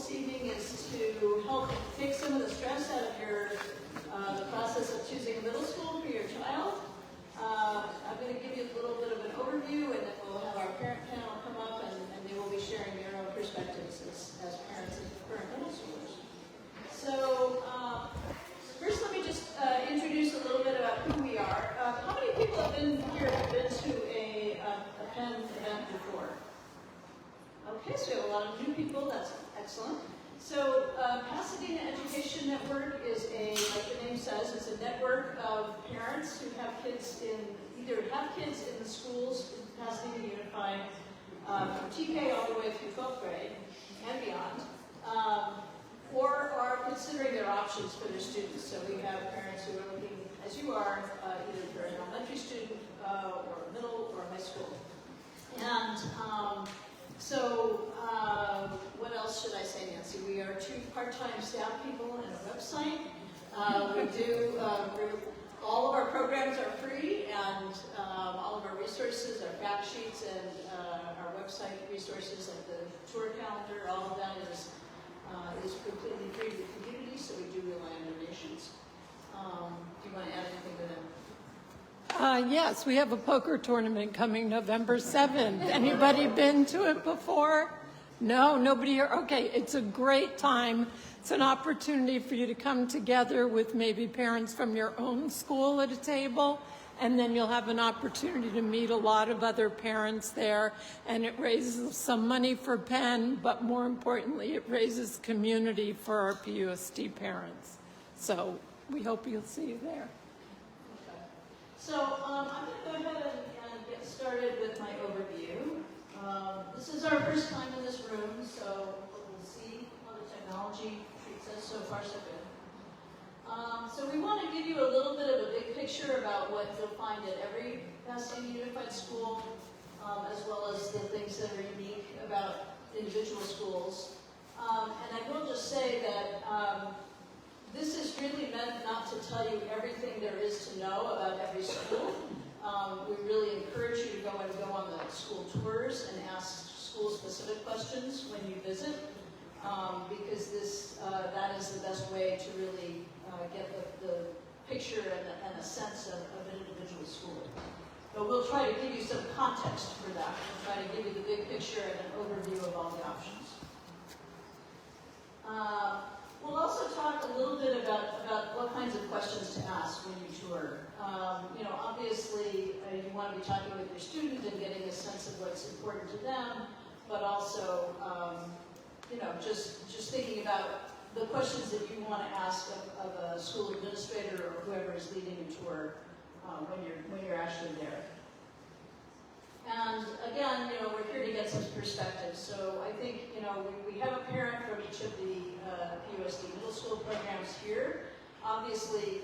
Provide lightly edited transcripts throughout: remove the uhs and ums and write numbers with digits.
this evening is to help take some of the stress out of the process of choosing a middle school for your child. I'm going to give you a little bit of an overview, and then we'll have our parent panel come up, and they will be sharing their own perspectives as parents of current middle schoolers. So first, let me just introduce a little bit about who we are. How many people have been to a Penn event before? Okay, so we have a lot of new people. That's excellent. So Pasadena Education Network is like the name says, it's a network of parents who have kids either have kids in the schools in Pasadena Unified from TK all the way through 12th grade and beyond, or are considering their options for their students. So we have parents who are looking, as you are, either for an elementary student or a middle or a high school. And what else should I say, Nancy? We are 2 part-time staff people and a website. All of our programs are free, and all of our resources, our fact sheets, and our website resources, like the tour calendar, all of that is completely free to the community, so we do rely on donations. Do you want to add anything to that? Yes, we have a poker tournament coming November 7th. Anybody been to it before? No, nobody here? Okay, it's a great time. It's an opportunity for you to come together with maybe parents from your own school at a table, and then you'll have an opportunity to meet a lot of other parents there, and it raises some money for Penn, but more importantly, it raises community for our PUSD parents. So we hope you'll see you there. So I'm going to go ahead and get started with my overview. This is our first time in this room, so we'll see how the technology treats us. So far, so good. So we want to give you a little bit of a big picture about what you'll find at every Pasadena Unified school, as well as the things that are unique about individual schools. And I will just say that this is really meant not to tell you everything there is to know about every school. We really encourage you to go on the school tours and ask school-specific questions when you visit, because that is the best way to really get the picture and a sense of an individual school. But we'll try to give you some context for that. We'll try to give you the big picture and an overview of all the options. We'll also talk a little bit about what kinds of questions to ask when you tour. Obviously, you want to be talking with your student and getting a sense of what's important to them, but also, just thinking about the questions that you want to ask of a school administrator or whoever is leading a tour when you're actually there. And again, we're here to get some perspective. So I think, we have a parent from each of the PUSD middle school programs here. Obviously,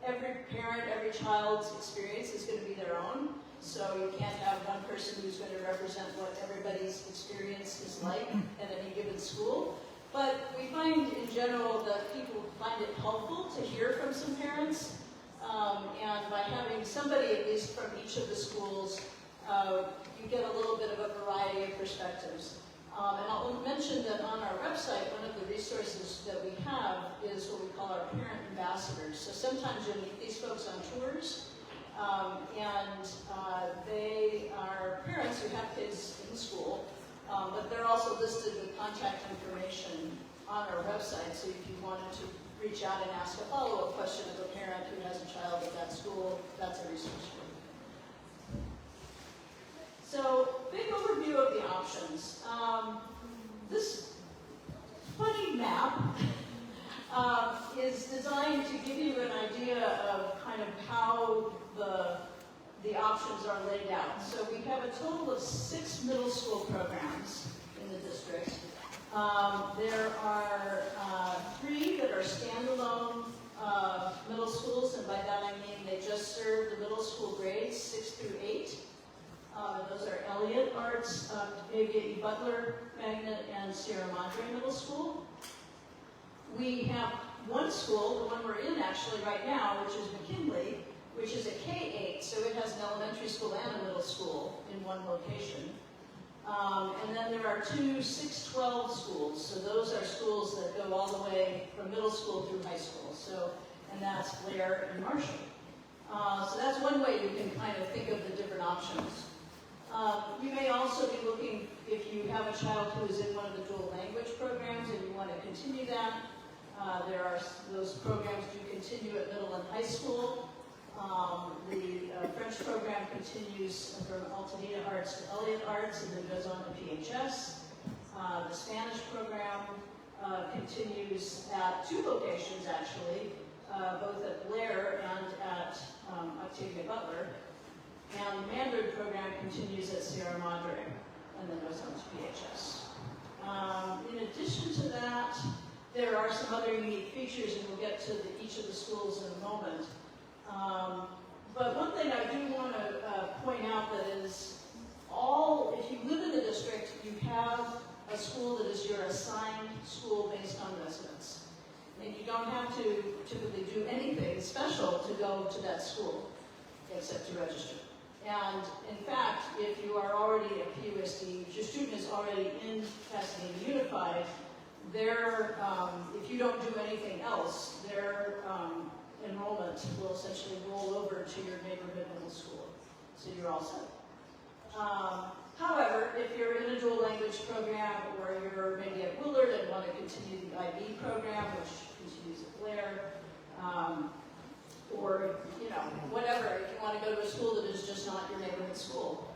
every parent, every child's experience is going to be their own. So you can't have one person who's going to represent what everybody's experience is like at any given school. But we find in general that people find it helpful to hear from some parents. And by having somebody at least from each of the schools, you get a little bit of a variety of perspectives. And I'll mention that on our website, one of the resources that we have is what we call our parent ambassadors. So sometimes you'll meet these folks on tours, and they are parents who have kids in school, but they're also listed with contact information on our website. So if you wanted to reach out and ask a follow-up question of a parent who has a child at that school, that's a resource for you. So, big overview of the options. This funny map is designed to give you an idea of kind of how the options are laid out. So we have a total of 6 middle school programs in the district. There are 3 that are standalone middle schools, and by that I mean they just serve the middle school grades 6 through 8. Those are Elliott Arts, Avia E. Butler, Magnet, and Sierra Madre Middle School. We have one school, the one we're in actually right now, which is McKinley, which is a K-8, so it has an elementary school and a middle school in one location. And then there are two 6-12 schools. So those are schools that go all the way from middle school through high school. So, and that's Blair and Marshall. So that's one way you can kind of think of the different options. You may also be looking, if you have a child who is in one of the dual language programs and you want to continue that, those programs do continue at middle and high school. The French program continues from Altadena Arts to Elliott Arts and then goes on to PHS. The Spanish program continues at 2 locations actually, both at Blair and at Octavia Butler. And the Mandarin program continues at Sierra Madre and then goes on to PHS. In addition to that, there are some other unique features, and we'll get to each of the schools in a moment. But one thing I do want to point out that is if you live in the district, you have a school that is your assigned school based on residence. And you don't have to typically do anything special to go to that school, except to register. And in fact, if you are already a PUSD, if your student is already in Pasadena Unified, if you don't do anything else, their enrollment will essentially roll over to your neighborhood middle school. So you're all set. However, if you're in a dual language program or you're maybe at Willard and want to continue the IB program, which continues at Blair, or whatever, if you want to go to a school that is just not your neighborhood school,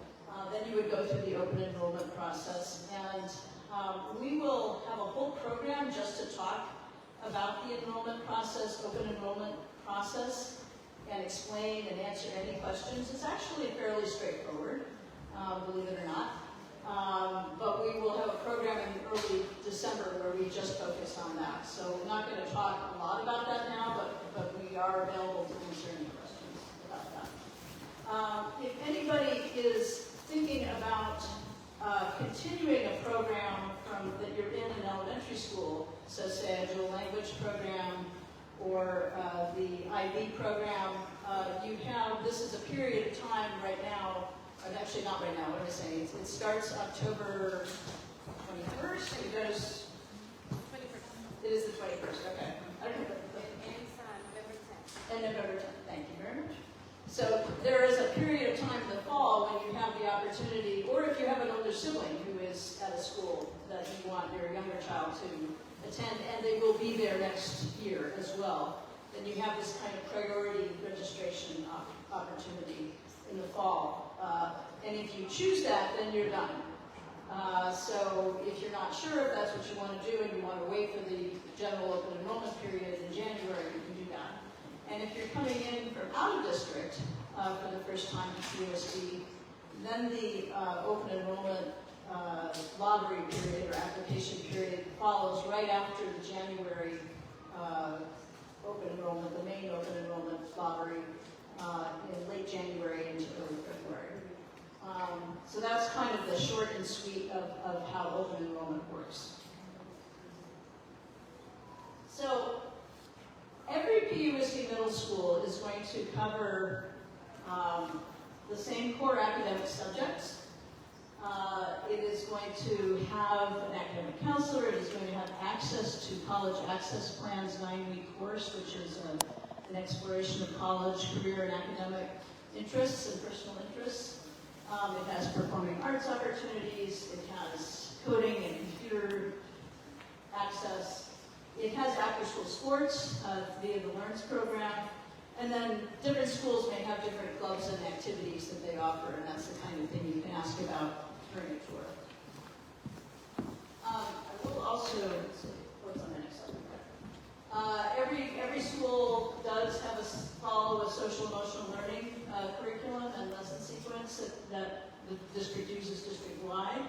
then you would go through the open enrollment process. And we will have a whole program just to talk about the enrollment process, open enrollment process, and explain and answer any questions. It's actually fairly straightforward, believe it or not. But we will have a program in early December where we just focus on that. So we're not going to talk a lot about that now, but we are available to answer any questions about that. If anybody is thinking about continuing a program that you're in elementary school, so say a dual language program or the IB program, this is a period of time right now, actually not right now, what am I saying? It starts October 21st, it goes, 21st. It is the 21st, okay. I don't know. November 10th. And November 10th, thank you very much. So there is a period of time in the fall when you have the opportunity, or if you have an older sibling who is at a school that you want your younger child to attend, and they will be there next year as well, then you have this kind of priority registration opportunity in the fall. And if you choose that, then you're done. So if you're not sure if that's what you want to do and you want to wait for the general open enrollment period in January, you can do that. And if you're coming in from out of district for the first time to PUSD, then the open enrollment lottery period or application period follows right after the January open enrollment, the main open enrollment lottery in late January into early February. So that's kind of the short and sweet of how open enrollment works. So every PUSD middle school is going to cover the same core academic subjects. It is going to have an academic counselor. It is going to have access to College Access Plan's 9-week course, which is an exploration of college, career, and academic interests and personal interests. It has performing arts opportunities. It has coding and computer access. It has after-school sports via the LEARNS program. And then different schools may have different clubs and activities that they offer, and that's the kind of thing you can ask about during a tour. I will also, what's on the next slide? Every school does have follow a social emotional learning curriculum and lesson sequence that the district uses district-wide.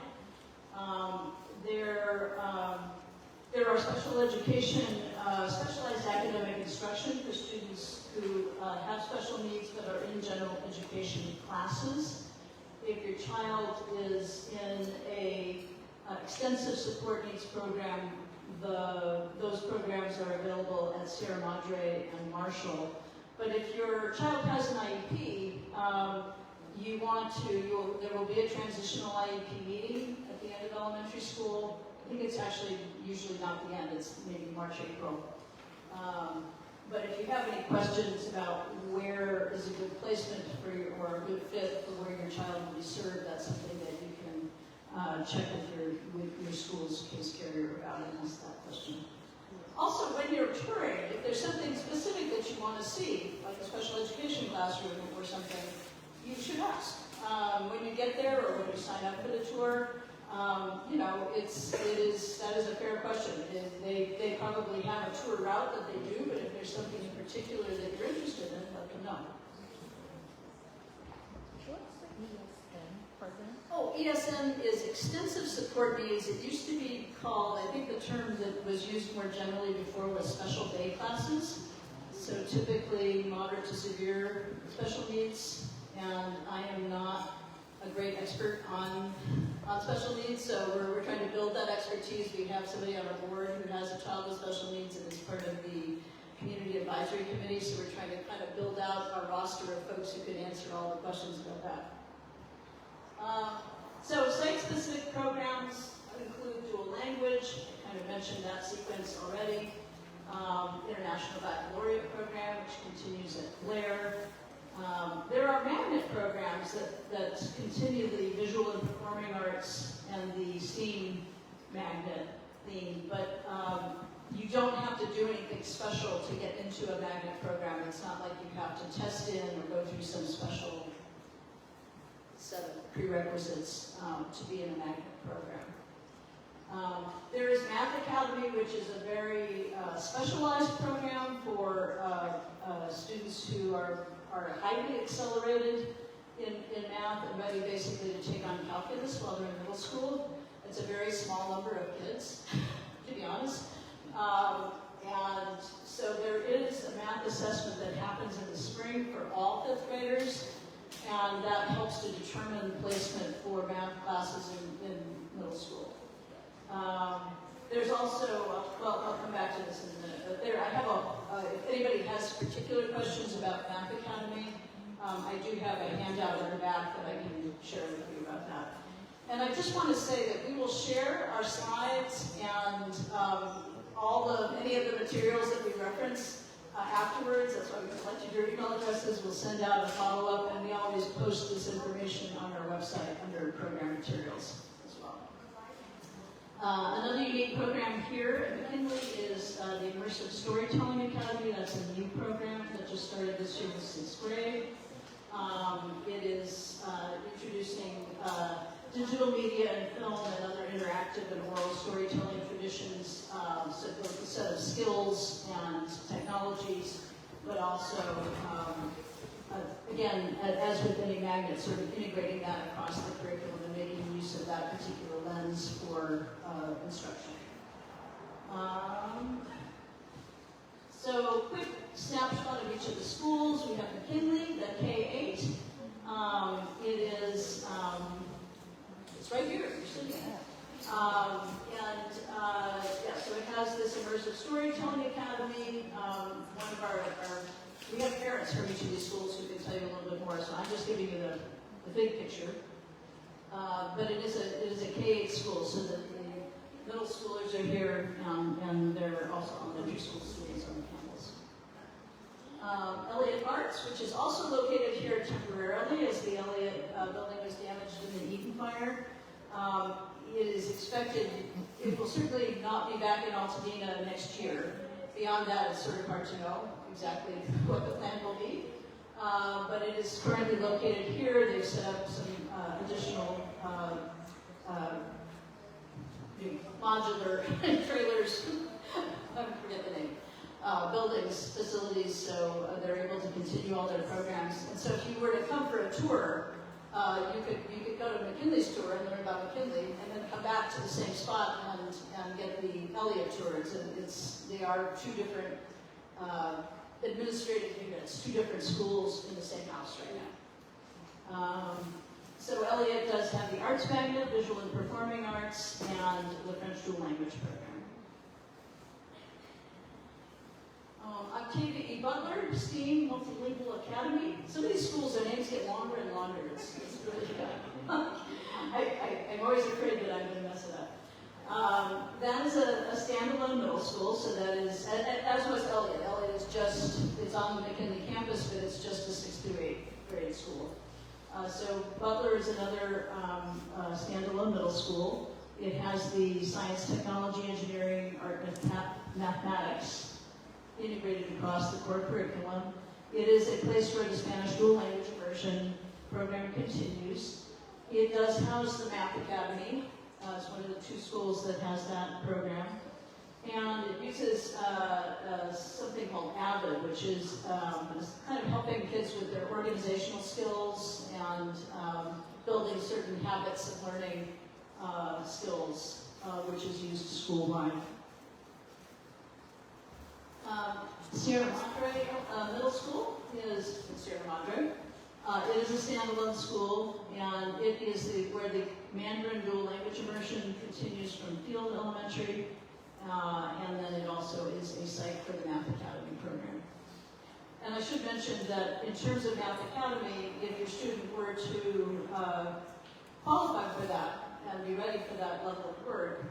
There are special education, specialized academic instruction for students who have special needs but are in general education classes. If your child is in a extensive support needs program, those programs are available at Sierra Madre and Marshall. But if your child has an IEP, there will be a transitional IEP meeting elementary school. I think it's actually usually not the end, it's maybe March, April. But if you have any questions about where is a good placement for your, or a good fit for where your child will be served, that's something that you can check with your school's case carrier about and ask that question. Also, when you're touring, if there's something specific that you want to see, like a special education classroom or something, you should ask. When you get there or when you sign up for the tour, you know, that is a fair question. They probably have a tour route that they do, but if there's something in particular that you're interested in, let them know. What's the ESN program? Oh, ESN is Extensive Support Needs. It used to be called, I think the term that was used more generally before was special day classes. So typically moderate to severe special needs, and I am not a great expert on special needs, so we're trying to build that expertise. We have somebody on our board who has a child with special needs and is part of the Community Advisory Committee, so we're trying to kind of build out our roster of folks who could answer all the questions about that. So site-specific programs include dual language. I kind of mentioned that sequence already. International Baccalaureate program, which continues at Blair. There are magnet programs that continue the visual and performing arts and the STEAM magnet theme, but you don't have to do anything special to get into a magnet program. It's not like you have to test in or go through some special set of prerequisites to be in a magnet program. There is Math Academy, which is a very specialized program for students who are highly accelerated in math and ready basically to take on calculus while they're in middle school. It's a very small number of kids, to be honest. And so there is a math assessment that happens in the spring for all fifth graders, and that helps to determine placement for math classes in middle school. There's also, well, I'll come back to this in a minute, but there, I have if anybody has particular questions about Math Academy, I do have a handout in the back that I can share with you about that. And I just want to say that we will share our slides and any of the materials that we reference afterwards. That's why we collected your email addresses. We'll send out a follow-up, and we always post this information on our website under program materials as well. Another unique program here at McKinley is the Immersive Storytelling Academy. That's a new program that just started this year in 6th grade. It is introducing digital media and film and other interactive and oral storytelling traditions, so both a set of skills and technologies, but also, again, as with any magnet, sort of integrating that across the curriculum and making use of that particular lens for instruction. So, quick snapshot of each of the schools. We have McKinley, the K-8. It is, it's right here, you're sitting in it. Yeah, so it has this Immersive Storytelling Academy. One of our, we have parents from each of these schools who can tell you a little bit more, so I'm just giving you the big picture. But it is a K-8 school, so that the middle schoolers are here, and there are also elementary school students on the campus. Elliott Arts, which is also located here temporarily, as the Elliott building was damaged in the Eaton fire. It is expected, it will certainly not be back in Altadena next year. Beyond that, it's sort of hard to know exactly what the plan will be. But it is currently located here. They've set up some additional modular trailers, I forget the name, buildings, facilities, so they're able to continue all their programs. And so if you were to come for a tour, you could go to McKinley's tour and learn about McKinley, and then come back to the same spot and get the Elliott tour. They are two different administrative units, two different schools in the same house right now. So Elliott does have the Arts Magnet, Visual and Performing Arts, and the French Dual Language Program. Octavia E. Butler, STEAM Multilingual Academy. Some of these schools, their names get longer and longer. It's really bad. I'm always afraid that I'm going to mess Bethesda. That is a standalone middle school, so that is, as was Elliott. Elliott is just, it's on the McKinley campus, but it's just a 6th through 8th grade school. So Butler is another standalone middle school. It has the science, technology, engineering, art, and mathematics integrated across the core curriculum. It is a place where the Spanish dual language immersion program continues. It does house the Math Academy. It's one of the 2 schools that has that program. And it uses something called AVID, which is kind of helping kids with their organizational skills and building certain habits of learning skills, which is used school-wide. Sierra Madre Middle School is Sierra Madre. It is a standalone school, and it is where the Mandarin dual language immersion continues from Field Elementary, and then it also is a site for the Math Academy program. And I should mention that in terms of Math Academy, if your student were to qualify for that and be ready for that level of work,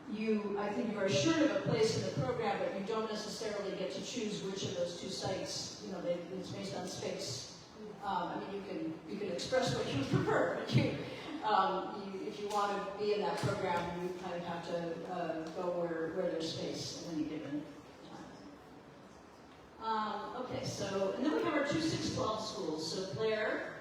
I think you are assured of a place in the program, but you don't necessarily get to choose which of those 2 sites. You know, it's based on space. I mean, you can express what you prefer, but if you want to be in that program, you kind of have to go where there's space at any given time. Okay, so, and then we have our 2 6-12 schools. So Blair,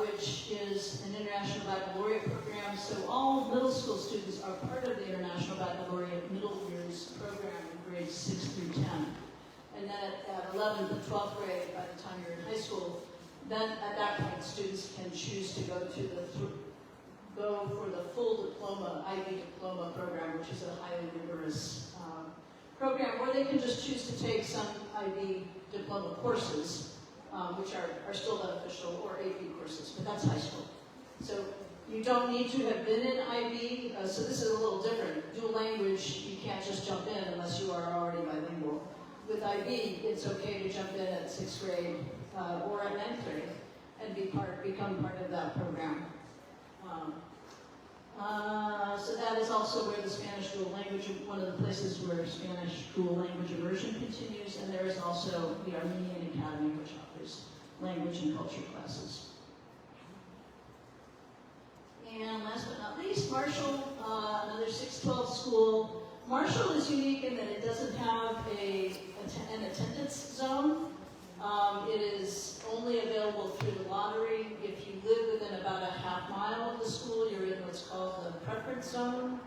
which is an International Baccalaureate program. So all middle school students are part of the International Baccalaureate Middle Years program in grades 6 through 10. And then at 11th and 12th grade, by the time you're in high school, then at that point, students can choose to go for the full diploma, IB diploma program, which is a highly rigorous program, or they can just choose to take some IB diploma courses, which are still beneficial, or AP courses, but that's high school. So you don't need to have been in IB, so this is a little different. Dual language, you can't just jump in unless you are already bilingual. With IB, it's okay to jump in at 6th grade or at 9th grade and become part of that program. So that is also where the Spanish dual language, one of the places where Spanish dual language immersion continues, and there is also the Armenian Academy, which offers language and culture classes. And last but not least, Marshall, another 6-12 school. Marshall is unique in that it doesn't have an attendance zone. It is only available through the lottery. If you live within about a half mile of the school, you're in what's called the preference zone.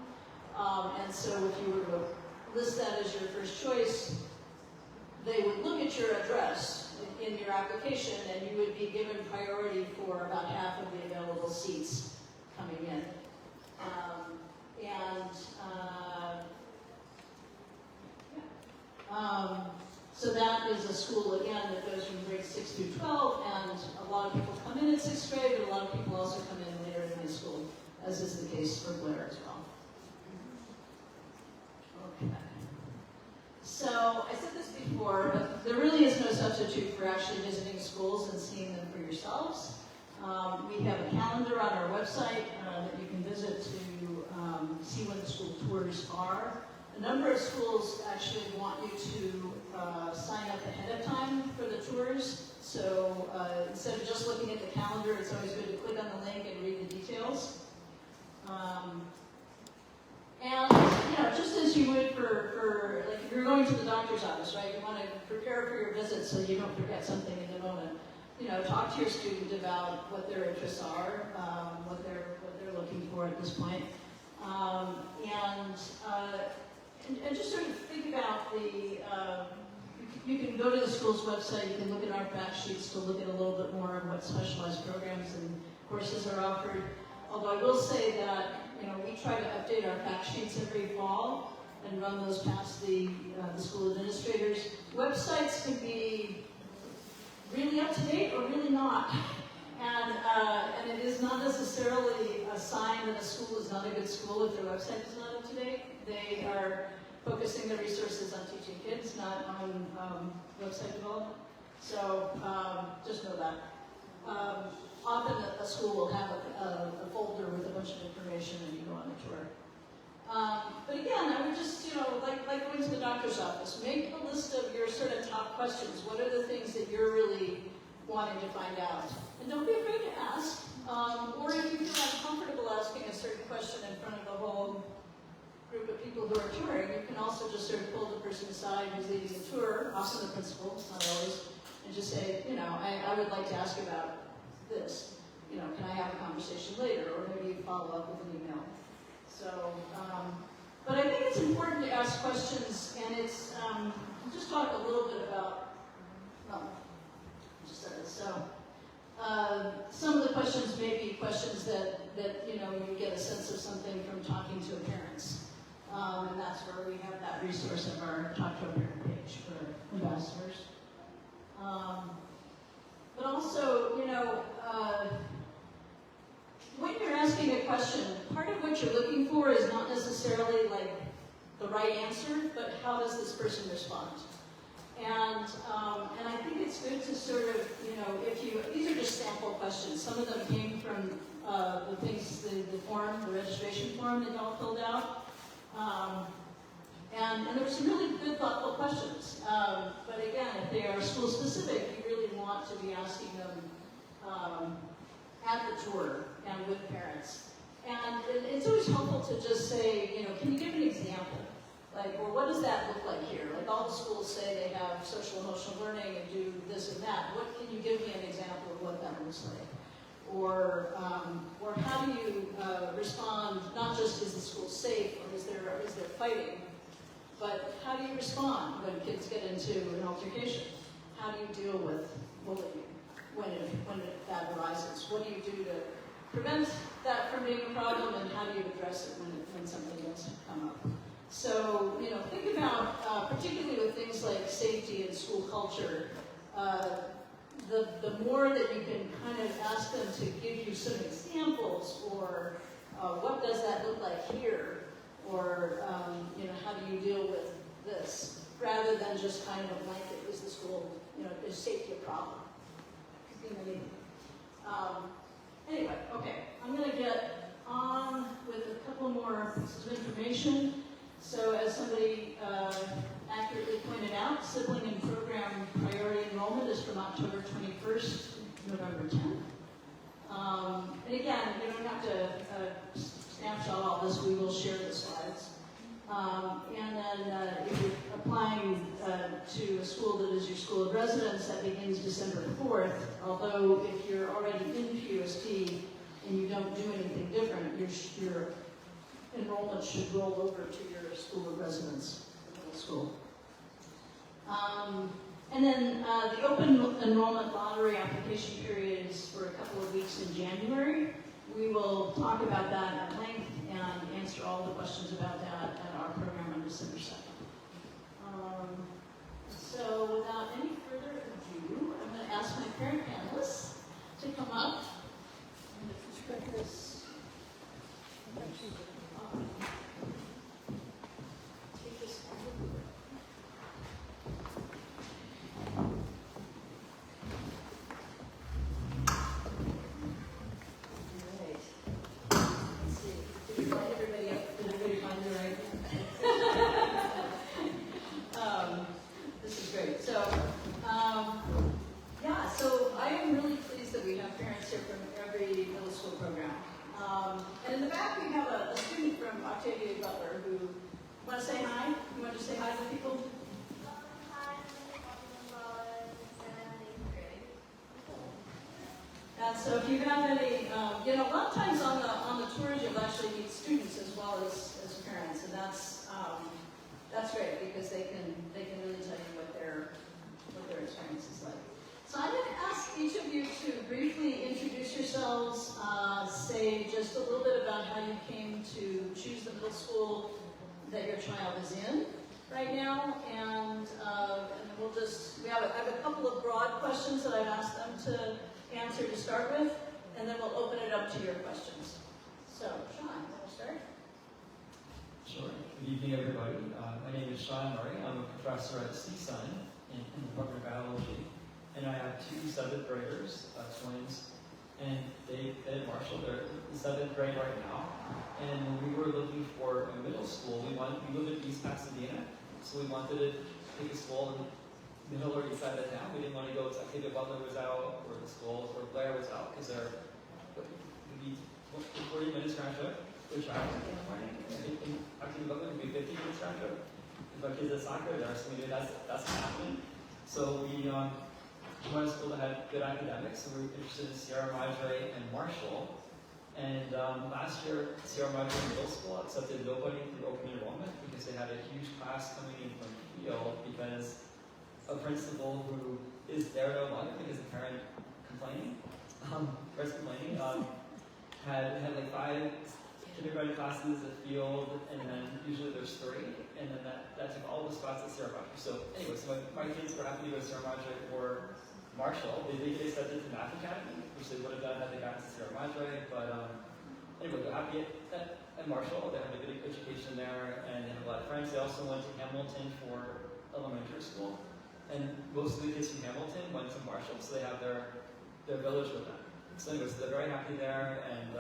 And so if you were to list that as your first choice, they would look at your address in your application, and you would be given priority for about half of the available seats coming in. So that is a school, again, that goes from grades 6 through 12, and a lot of people come in at 6th grade, but a lot of people also come in later in high school, as is the case for Blair as well. Okay. So I said this before, but there really is no substitute for actually visiting schools and seeing them for yourselves. We have a calendar on our website that you can visit to see when the school tours are. A number of schools actually want you to sign up ahead of time for the tours. So instead of just looking at the calendar, it's always good to click on the link and read the details. And, just as you would for like, if you're going to the doctor's office, right? You want to prepare for your visit so you don't forget something in the moment. Talk to your student about what their interests are, what they're looking for at this point. And just sort of think about you can go to the school's website, you can look at our fact sheets to look at a little bit more on what specialized programs and courses are offered. Although I will say that, we try to update our fact sheets every fall and run those past the school administrators. Websites can be really up to date or really not. And it is not necessarily a sign that a school is not a good school if their website is not up to date. They are focusing their resources on teaching kids, not on website development. So just know that. often a school will have a folder with a bunch of information and you go on a tour. But again, I would just, like going to the doctor's office, make a list of your sort of top questions. What are the things that you're really wanting to find out? And don't be afraid to ask. Or if you feel uncomfortable asking a certain question in front of the whole group of people who are touring, you can also just sort of pull the person aside who's leading the tour, also the principal, not always, and just say, I would like to ask about this. Can I have a conversation later? Or maybe you follow up with an email. So, but I think it's important to ask questions, and it's, I'll just talk a little bit about, some of the questions may be questions that you get a sense of something from talking to parents. And that's where we have that resource of our Talk to a Parent page for ambassadors. But also, when you're asking a question, part of what you're looking for is not necessarily like the right answer, but how does this person respond? And I think it's good to sort of, these are just sample questions. Some of them came from the registration form that y'all filled out. And there were some really good, thoughtful questions. But again, if they are school specific, you really want to be asking them at the tour and with parents. And it's always helpful to just say, can you give an example? Like, or what does that look like here? Like all the schools say they have social emotional learning and do this and that. What can you give me an example of what that looks like? Or how do you respond? Not just is the school safe or is there fighting, but how do you respond when kids get into an altercation? How do you deal with bullying when that arises? What do you do to prevent that from being a problem, and how do you address it when something does come up? So, think about, particularly with things like safety and school culture, the more that you can kind of ask them to give you some examples, or what does that look like here, or how do you deal with this, rather than just kind of a blanket, is the school, is safety a problem? Anyway, okay, I'm going to get on with a couple more pieces of information. So as somebody accurately pointed out, sibling and program priority enrollment is from October 21st to November 10th. And again, you don't have to snapshot all this. We will share the slides. And then if you're applying to a school that is your school of residence, that begins December 4th. Although if you're already in PUST and you don't do anything different, your enrollment should roll over to your school of residence, the middle school. And then the open enrollment lottery application period is for a couple of weeks in January. We will talk about that at length and answer all the questions about that at our program on December 2nd. So without any further ado, I'm going to ask my parent panelists to come up and put this. Take this over. So I am really pleased that we have parents here from every middle school program. And in the back we have a student from Octavia Butler who, want to say hi? You want to just say hi to people? Hi, I'm And so if you have any, a lot of times on the tours you'll actually meet students as well as parents, and that's great because they can really tell you what their experience is like. So I'm going to ask each of you to briefly introduce yourselves, say just a little bit about how you came to choose the middle school that your child is in right now, and then I have a couple of broad questions that I've asked them to answer to start with, and then we'll open it up to your questions. So, Sean, want to start? Sure. Good evening, everybody. My name is Sean Murray. I'm a professor at CSUN in the Department of Biology, and I have two 7th graders, twins, and they at Marshall, they're in 7th grade right now. And when we were looking for a middle school, we live in East Pasadena, so we wanted to pick a school in the middle or east side of town. We didn't want to go to Octavia Butler was out, or the schools, or Blair was out, because they're maybe 40 minutes round trip, which I think Octavia Butler could be 50 minutes round trip. If my kids at soccer there, so we knew that's happening. So we wanted a school that had good academics, and we were interested in Sierra Madre and Marshall. And last year, Sierra Madre Middle School accepted nobody through open enrollment because they had a huge class coming in from Peel because a principal who is there no longer because the parent complaining, had like 5 kindergarten classes at Field, and then usually there's 3, and then that took all the spots at Sierra Madre. So anyway, so my kids were happy to go to Sierra Madre or Marshall. They did get accepted to Math Academy, which they would have done had they gotten to Sierra Madre, but anyway, they're happy at Marshall. They have a good education there, and they have a lot of friends. They also went to Hamilton for elementary school, and most of the kids from Hamilton went to Marshall, so they have their village with them. So anyways, they're very happy there, and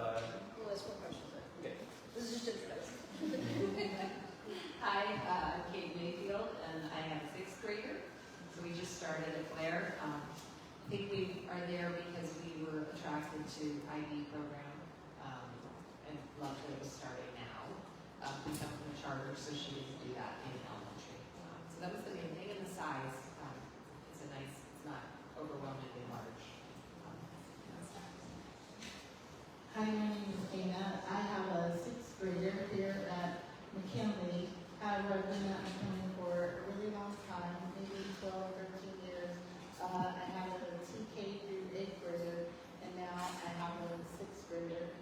We'll ask more questions then. okay. This is just introduction. Hi, I'm Kate Mayfield, and I have a 6th grader. So we just started at Blair. I think we are there because we were attracted to IB program and loved that it was starting now. We come from a charter, so she didn't do that in elementary. So that was the main thing, and the size. It's not overwhelmingly large. Hi, my name is Dana. I have a 6th grader here at McKinley. However, I've been at McKinley for a really long time, maybe 12 or 13 years. I have a TK through 8th grader, and now I have a 6th grader.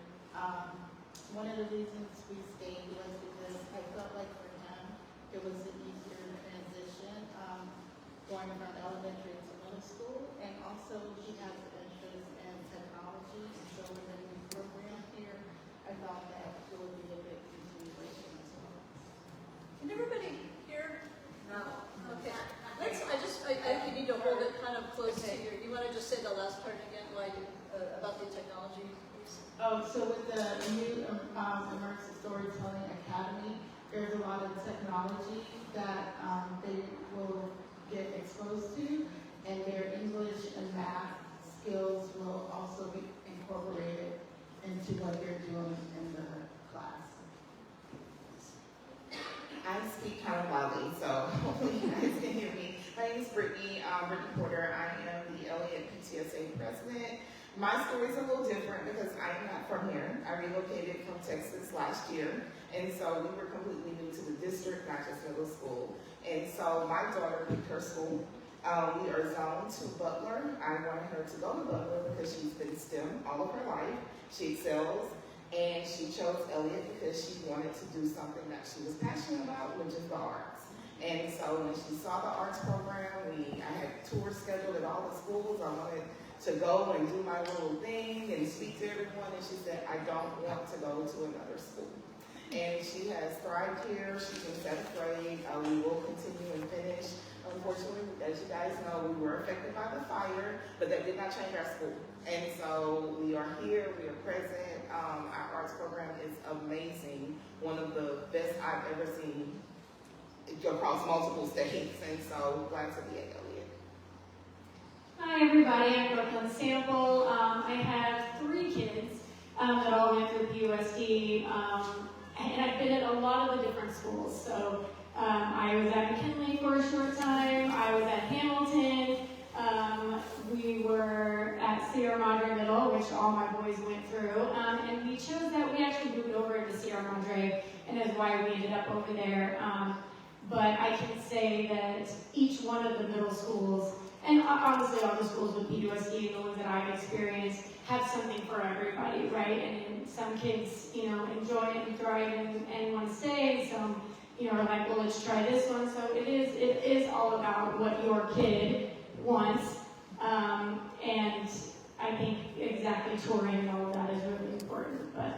One of the reasons we stayed was because I felt like for him, it was an easier transition going from elementary to middle school, and also he has an interest in technology, and so with the new program here, I thought that it would be a good continuation as well. Can everybody hear? No. Okay. I think you need to hold it kind of close to you want to just say the last part again, about the technology piece? So with the new Immersive Storytelling Academy, there's a lot of technology that they will get exposed to, and their English and math skills will also be incorporated into what they're doing in the class. I speak kind of loudly, so hopefully you guys can hear me. My name is Brittany Porter. I am the Elliott PTSA president. My story is a little different because I am not from here. I relocated from Texas last year, and so we were completely new to the district, not just middle school. And so my daughter picked her school. We are zoned to Butler. I wanted her to go to Butler because she's been STEM all of her life. She excels. And she chose Elliott because she wanted to do something that she was passionate about, which is the arts. And so when she saw the arts program, I had tours scheduled at all the schools. I wanted to go and do my little thing and speak to everyone. And she said, I don't want to go to another school. And she has thrived here. She's in 7th grade. We will continue and finish. Unfortunately, as you guys know, we were affected by the fire, but that did not change our school. And so we are here, we are present. Our arts program is amazing. One of the best I've ever seen across multiple states. And so glad to be at Elliott. Hi everybody, I'm Brooklyn Sample. I have 3 kids that all went through PUSD, and I've been at a lot of the different schools. So I was at McKinley for a short time, I was at Hamilton, we were at Sierra Madre Middle, which all my boys went through, and we chose that. We actually moved over to Sierra Madre, and that's why we ended up over there. But I can say that each one of the middle schools, and honestly all the schools with PUSD, the ones that I've experienced, have something for everybody, right? And some kids, enjoy it and thrive and want to stay, and some, are like, well, let's try this one. So it is all about what your kid wants. And I think exactly touring and all of that is really important. But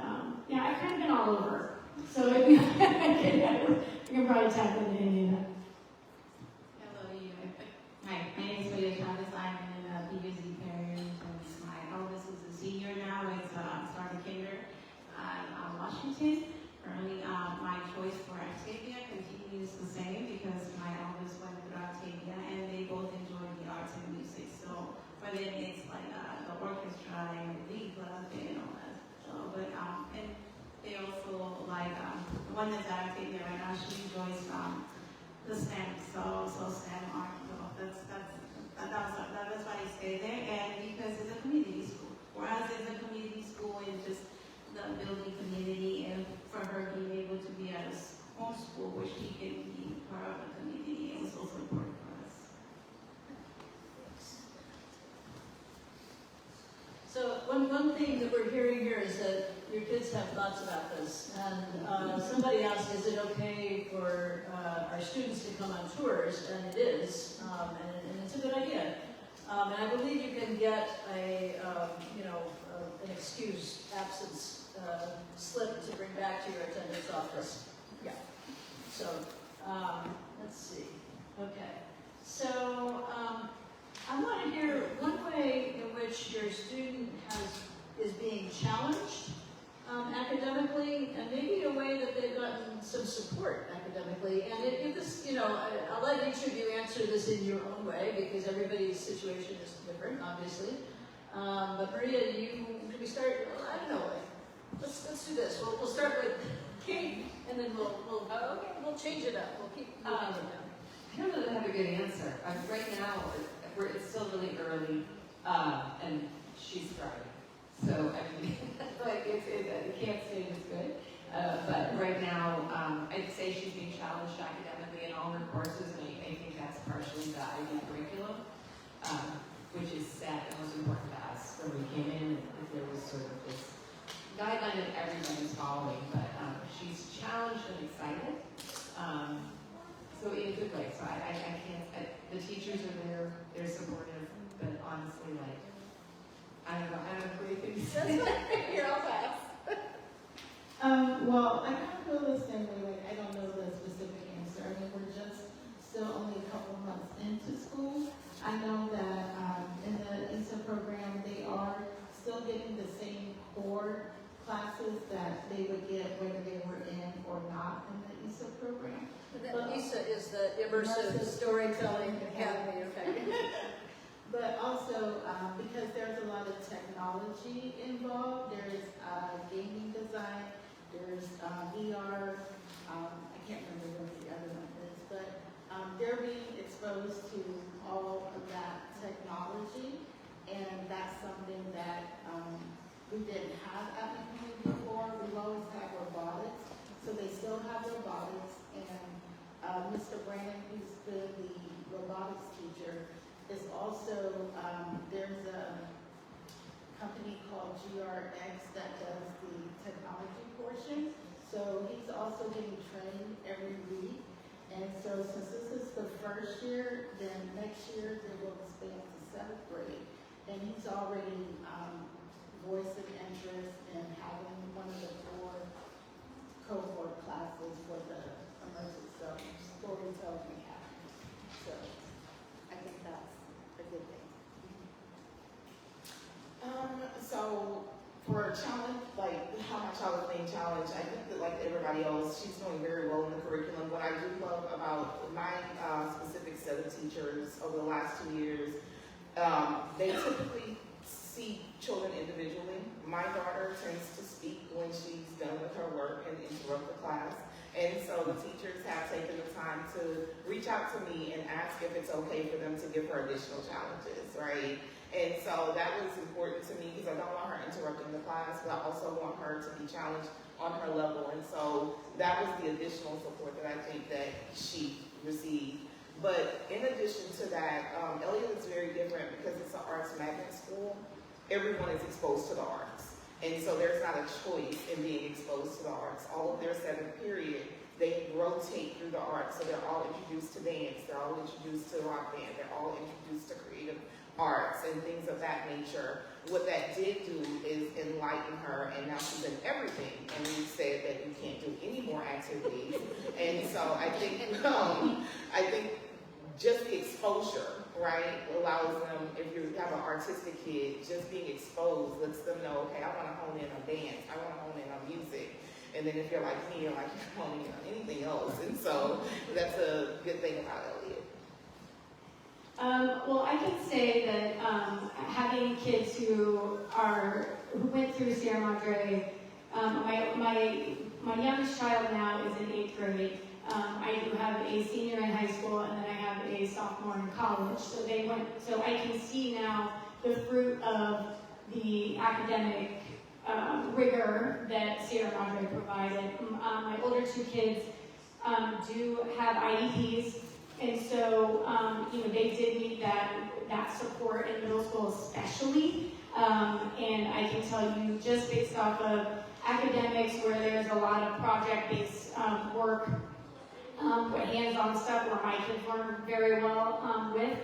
yeah, I've kind of been all over. So you can probably tap into any of that. Hello, you. Hi, my name is Leah Travis. I'm in PUSD parent. My eldest is a senior one is at Octavia right now. She enjoys the STEM, so STEM art. So that's why I stay there, and because it's a community school. Whereas it's a community school, it's just the building community, and for her being able to be at a home school where she can be part of the community, it was also important for us. So one thing that we're hearing here is that your kids have thoughts about this, and somebody asked, is it okay for our students to come on tours? And it is, and it's a good idea. And I believe you can get an excused absence slip to bring back to your attendance office. Yeah. So let's see. Okay. So I want to hear one way in which your student is being challenged academically, and maybe a way that they've gotten some support academically. And if this, I'll let each of you answer this in your own way, because everybody's situation is different, obviously. But Maria, can we start? I don't know. Let's do this. We'll start with Kate, and then we'll change it up. We'll keep moving it down. I don't know that I have a good answer. Right now, it's still really early, and she's thriving. So, I mean, it can't say it's good. But right now, I'd say she's being challenged academically in all her courses, and I think that's partially the IB curriculum, which is set and was important to us when we came in, and there was sort of this guideline that everybody's following, but she's challenged and excited. So in a good way. So I can't, the teachers are there, they're supportive, but honestly, I don't know what you think. Here, I'll pass. Well, I kind of feel the same way. I don't know the specific answer. I mean, we're just still only a couple months into school. I know that in the ISA program, they are still getting the same core classes that they would get whether they were in or not in the ISA program. But ISA is the Immersive Storytelling Academy, okay? But also, because there's a lot of technology involved, there's gaming design, there's VR, I can't remember what the other one is, but they're being exposed to all of that technology, and that's something that we didn't have at McKinley before. We've always had robotics, so they still have robotics, and Mr. Brandon, who's been the robotics teacher, is also, there's a company called GRX that does the technology portion. So he's also getting trained every week. And so since this is the first year, then next year they will expand to 7th grade. And he's already voiced an interest in having one of the 4 cohort classes for the immersive storytelling academy. So I think that's a good thing. So for challenge, like how my child is being challenged, I think that like everybody else, she's doing very well in the curriculum. What I do love about my specific set of teachers over the last 2 years, they typically see children individually. My daughter tends to speak when she's done with her work and interrupt the class. And so the teachers have taken the time to reach out to me and ask if it's okay for them to give her additional challenges, right? And so that was important to me because I don't want her interrupting the class, but I also want her to be challenged on her level. And so that was the additional support that I think that she received. But in addition to that, Elliott is very different because it's an arts magnet school. Everyone is exposed to the arts. And so there's not a choice in being exposed to the arts. All of their 7th period, they rotate through the arts. So they're all introduced to dance, they're all introduced to rock band, they're all introduced to creative arts and things of that nature. What that did do is enlighten her, and now she's in everything. And we said that you can't do any more activities. And so I think just the exposure, right, allows them, if you have an artistic kid, just being exposed lets them know, okay, I want to hone in on dance, I want to hone in on music. And then if you're like me, you're like, you're honing in on anything else. And so that's a good thing about Elliott. Well, I can say that having kids who went through Sierra Madre, my my youngest child now is in 8th grade. I do have a senior in high school, and then I have a sophomore in college. So I can see now the fruit of the academic rigor that Sierra Madre provided. My older two kids do have IEPs, and so they did need that support in middle school especially. And I can tell you, just based off of academics, where there's a lot of project-based work, hands-on stuff where my kids learn very well with,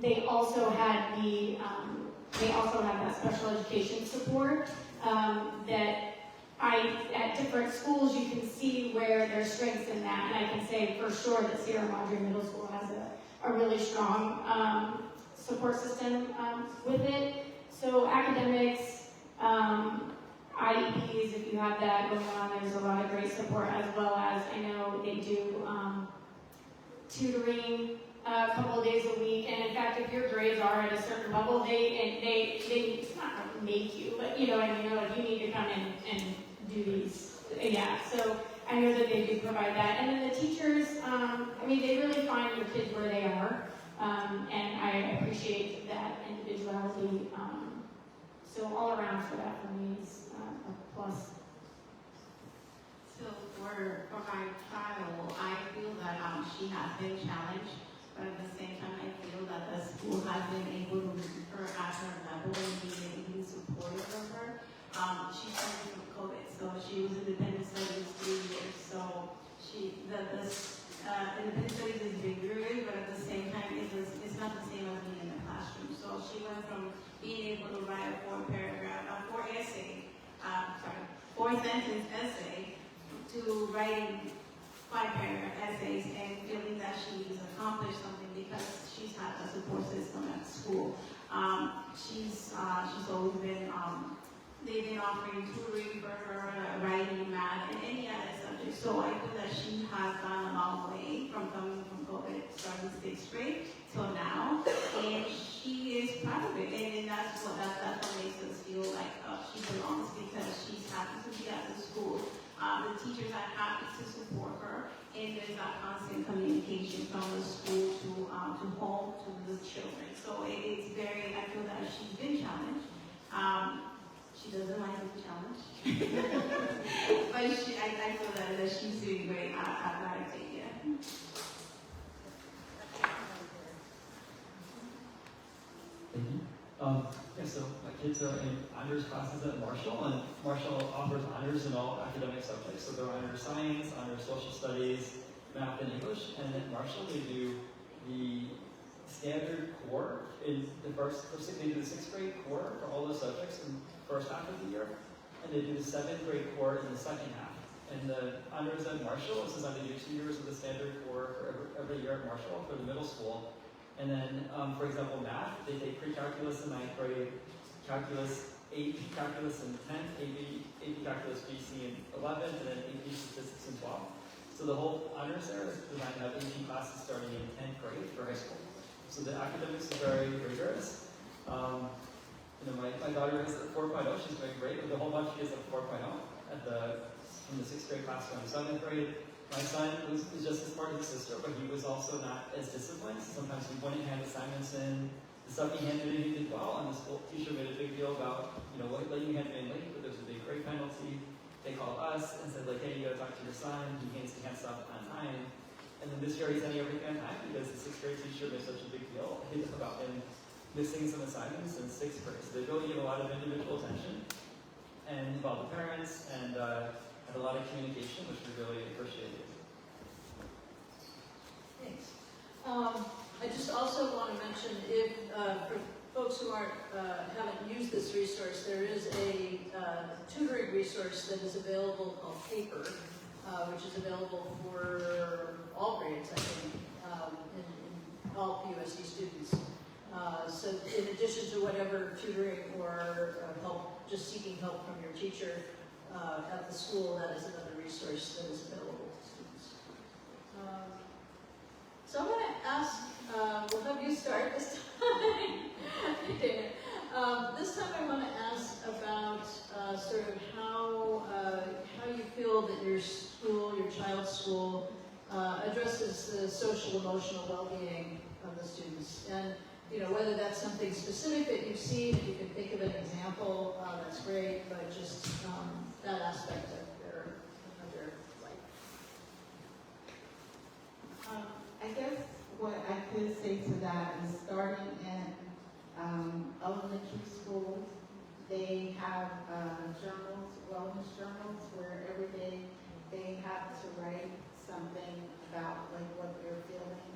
they also had that special education support that at different schools you can see where there's strengths in that, and I can say for sure that Sierra Madre Middle School has a really strong support system with it. So academics, IEPs, if you have that going on, there's a lot of great support, as well as I know they do tutoring a couple of days a week. And in fact, if your grades are at a certain level, they not make you, but you know what I mean, like you need to come in and do these. Yeah, so I know that they do provide that. And then the teachers, they really find your kids where they are. And I appreciate that individuality. So all around for that for me is a plus. So for my child, I feel that she has been challenged, but at the same time, I feel that the school has been able to meet her at her level and being supportive of her. She started from COVID, so she was independent studies 3 years. So independent studies is bigger, but at the same time, it's not the same as being in the classroom. So she went from being able to write a 4-sentence essay to writing 5-paragraph essays and feeling that she's accomplished something because she's had a support system at school. She's always been, they've been offering tutoring for her, writing, math, and any other subject. So I feel that she has gone a long way from coming from COVID, starting 6th grade till now, and she is proud of it. And that's what makes us feel like she belongs, because she's happy to be at the school. The teachers are happy to support her, and there's that constant communication from the school to home to the children. So it's very, I feel that she's been challenged. She doesn't like to be challenged. But I feel that she's doing great at Arcadia. Thank you. So my kids are in honors classes at Marshall, and Marshall offers honors in all academic subjects. So they're honors science, honors social studies, math, and English. And at Marshall, they do the standard core in the they do the 6th grade core for all the subjects in the first half of the year, and they do the 7th grade core in the second half. And the honors at Marshall is designed to do 2 years of the standard core for every year at Marshall for the middle school. And then, for example, math, they take pre-calculus in 9th grade, calculus, AP calculus in 10th, AP calculus BC in 11th, and then AP statistics in 12th. So the whole honors there is designed to have AP classes starting in 10th grade for high school. So the academics are very rigorous. My daughter is at 4.0, she's doing great, with a whole bunch of kids at 4.0 from the 6th grade class going to 7th grade. My son was just as smart as his sister, but he was also not as disciplined. Sometimes he wouldn't hand assignments in. The stuff he handed in, he did well, and the school teacher made a big deal about, letting you hand it in late, but there's a big grade penalty. They called us and said, hey, you gotta talk to your son. He hands stuff on time. And then this year he's handing everything on time because the 6th grade teacher made such a big deal about him missing some assignments in 6th grade. So they really give a lot of individual attention and involve the parents and have a lot of communication, which we really appreciated. Thanks. I just also want to mention, if for folks who haven't used this resource, there is a tutoring resource that is available called Paper, which is available for all grades, I think, in all PUSD students. So in addition to whatever tutoring or help, just seeking help from your teacher at the school, that is another resource that is available to students. So I'm going to ask, we'll have you start this time. This time I want to ask about sort of how you feel that your school, your child's school, addresses the social emotional well-being of the students. And you know, whether that's something specific that you've seen, if you can think of an example, that's great, but just that aspect of their life. I guess what I could say to that is starting in elementary schools, they have journals, wellness journals, where every day they have to write something about like what they're feeling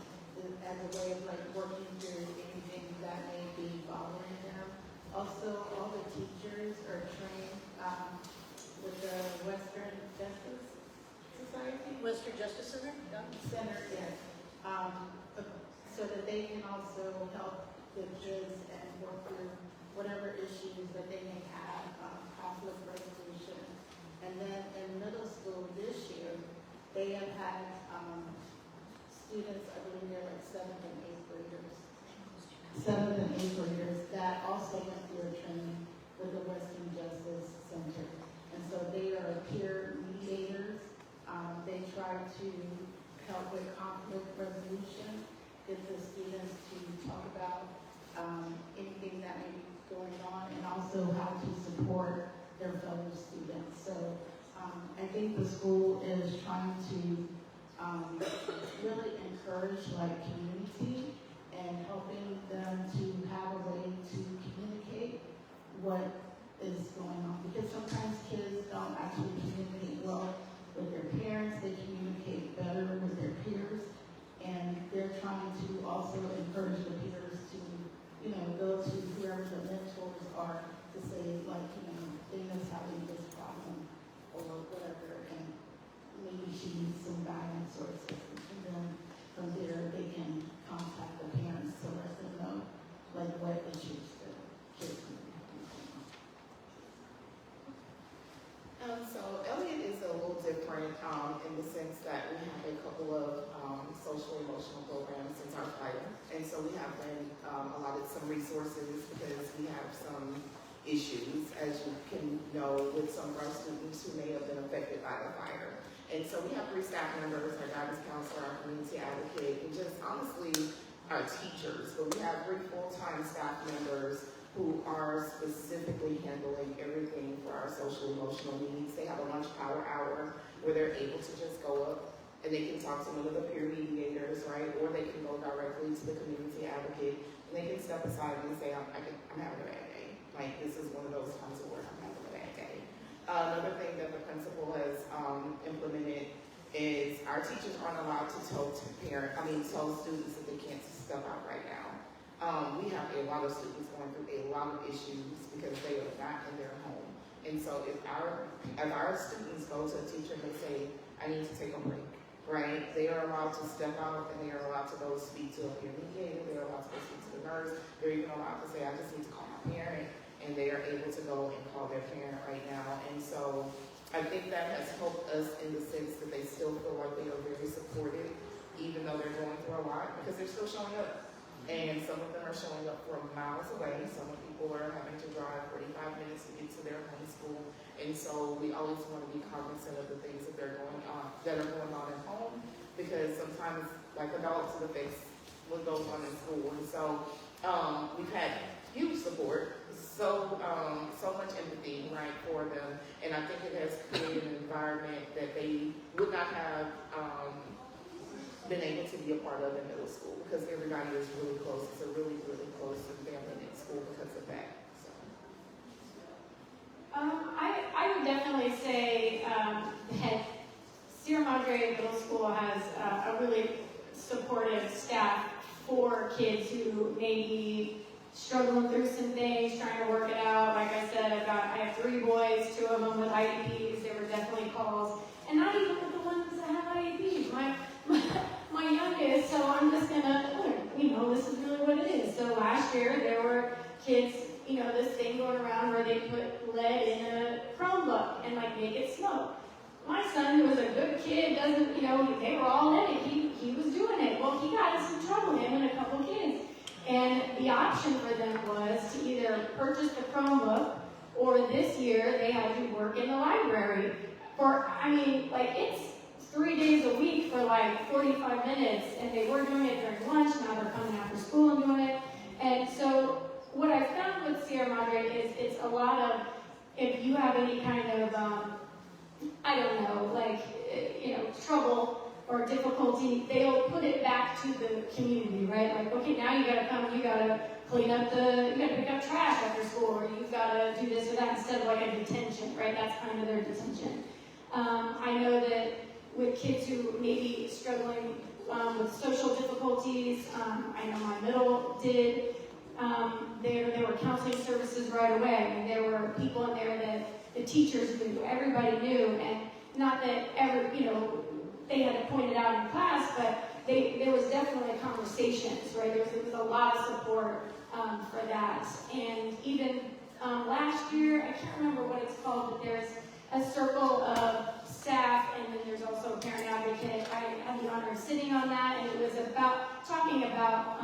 as a way of like working through anything that may be bothering them. Also, all the teachers are trained with the Western Justice Society. Western Justice Center? Yeah. Center, yes. So that they can also help the kids and work through whatever issues that they may have, conflict resolution. And then in middle school this year, they have had students, I believe they're like 7th and 8th graders. 7th and 8th graders that also went through a training with the Western Justice Center. And so they are peer mediators. They try to help with conflict resolution, get the students to talk about anything that may be going on, and also how to support their fellow students. So I think the school is trying to really encourage like community and helping them to have a way to communicate what is going on. Because sometimes kids don't actually communicate well with their parents, they communicate better with their peers, and they're trying to also encourage the peers to, you know, go to whoever the mentors are to say, like, you know, Dana's having this problem or whatever, and maybe she needs some guidance or assistance. And then from there, they can contact the parents to let them know, like, what issues the kids may be having. So Elliott is a little different in the sense that we have a couple of social emotional programs since our title. And so we have been allotted some resources because we have some issues, as you can know, with some of our students who may have been affected by the fire. And so we have 3 staff members, our guidance counselor, our community advocate, and just honestly our teachers. But we have 3 full-time staff members who are specifically handling everything for our social emotional needs. They have a lunch power hour where they're able to just go up and they can talk to one of the peer mediators, right? Or they can go directly to the community advocate and they can step aside and say, I'm having a bad day. Like, this is one of those times where I'm having a bad day. Another thing that the principal has implemented is our teachers aren't allowed to tell students that they can't step out right now. We have a lot of students going through a lot of issues because they are not in their home. And so if our students go to a teacher and they say, I need to take a break, right? They are allowed to step out and they are allowed to go speak to a peer mediator. They are allowed to go speak to the nurse. They're even allowed to say, I just need to call my parent. And they are able to go and call their parent right now. And so I think that has helped us in the sense that they still feel like they are very supported, even though they're going through a lot, because they're still showing up. And some of them are showing up from miles away. Some people are having to drive 45 minutes to get to their home school. And so we always want to be cognizant of the things that are going on at home, because sometimes, like adults, it affects what goes on in school. And so we've had huge support, so much empathy, right, for them. And I think it has created an environment that they would not have been able to be a part of in middle school, because everybody is really close. It's a really, really close and family-knit school because of that. So. I would definitely say that Sierra Madre Middle School has a really supportive staff for kids who may be struggling through some things, trying to work it out. Like I said, I have 3 boys, 2 of them with IEPs. There were definitely calls, and not even with the ones that have IEPs. My youngest, so I'm just gonna, this is really what it is. So last year there were kids, this thing going around where they put lead in a Chromebook and like make it smoke. My son, who was a good kid, they were all in it. He was doing it. Well, he got in some trouble, him and a couple kids. And the option for them was to either purchase the Chromebook, or this year they had to work in the library it's 3 days a week for like 45 minutes, and they were doing it during lunch, now they're coming after school and doing it. And so what I found with Sierra Madre is it's a lot of, if you have any kind of, trouble or difficulty, they'll put it back to the community, right? Like, okay, now you gotta come, you gotta pick up trash after school, or you've gotta do this or that, instead of like a detention, right? That's kind of their detention. I know that with kids who may be struggling with social difficulties, I know my middle did, there were counseling services right away, and there were people in there that the teachers knew, everybody knew, and not that they had it pointed out in class, but there was definitely conversations, right? There was a lot of support for that. And even last year, I can't remember what it's called, but there's a circle of staff, and then there's also a parent advocate. I had the honor of sitting on that, and it was talking about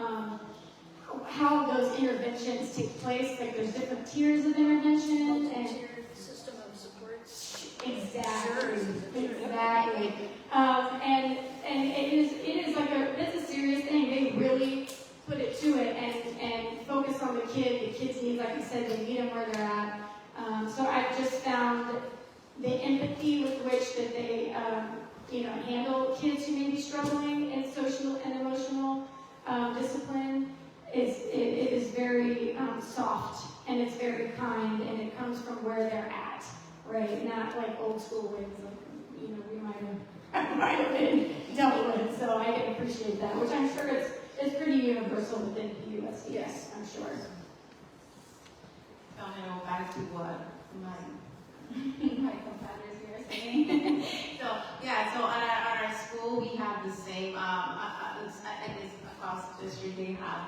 how those interventions take place. Like, there's different tiers of intervention, and System of supports. Exactly. And it is like it's a serious thing. They really put it to it and focus on the kid. The kids need, like you said, they meet them where they're at. So I've just found the empathy with which that they handle kids who may be struggling in social and emotional discipline is very soft, and it's very kind, and it comes from where they're at, right? Not like old school ways, like we might have been dealt with. So I can appreciate that, which I'm sure it's pretty universal within the USDS. Yes, I'm sure. So I'm gonna go back to what my competitors here are saying. So at our school we have the same. I guess across the district they have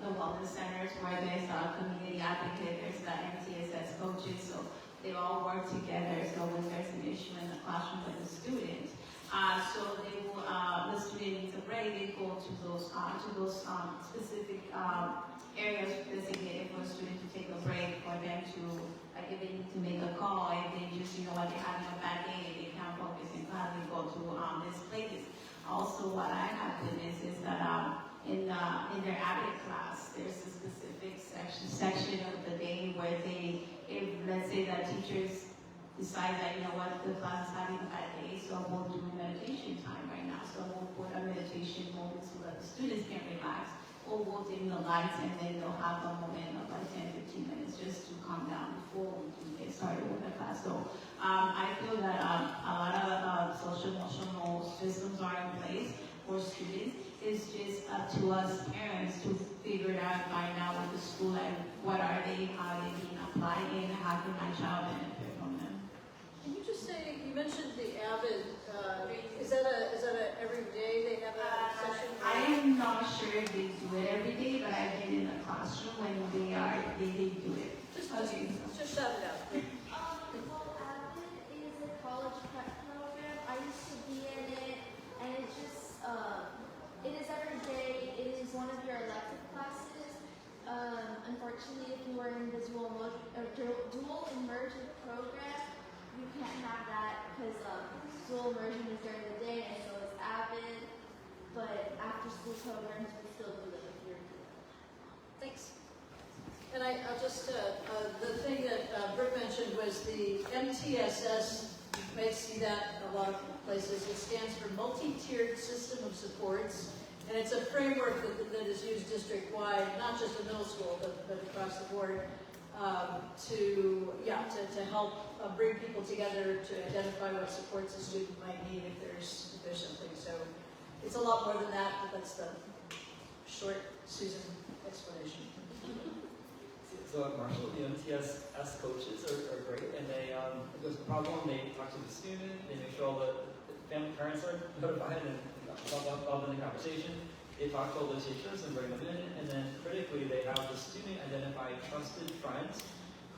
the wellness centers where there's a community advocate, there's the MTSS coaches, so they all work together. So when there's an issue in the classroom with the student, so they will the student needs a break, they go to those specific areas designated for a student to take a break, for them to, like, if they need to make a call, if they just they're having a bad day, they can't focus in class, they go to this place. Also, what I have witnessed is that in their ABIT class, there's a specific section of the day where if let's say that teachers decide that, the class is having a bad day, so we'll do meditation time right now. So we'll put a meditation moment so that the students can relax, or we'll dim the lights, and then they'll have a moment of like 10-15 minutes just to calm down before we get started with the class. So I feel that a lot of social emotional systems are in place for students. It's just up to us parents to figure it out and find out with the school, like, what are they, how are they being applied, and how can my child benefit from them. Can you just say, you mentioned the AVID, is that a every day they have a session? I am not sure if they do it every day, but I've been in the classroom when they do it. Just shout it out. Well, AVID is a college prep program. I used to be in it, and it is every day. It is one of your elective classes. Unfortunately, if you are in the dual immersion program, you can't have that because dual immersion is during the day, and so is AVID. But after school programs, we still do it if you're doing it. Thanks. And I'll just, the thing that Brooke mentioned was the MTSS. You may see that in a lot of places. It stands for Multi-Tiered System of Supports. And it's a framework that is used district-wide, not just in middle school, but across the board, to help bring people together to identify what supports a student might need if there's something. So it's a lot more than that, but that's the short Susan explanation. So at Marshall, the MTSS coaches are great, and if there's a problem, they talk to the student, they make sure all the parents are notified and involved in the conversation. They talk to all the teachers and bring them in, and then critically, they have the student identify trusted friends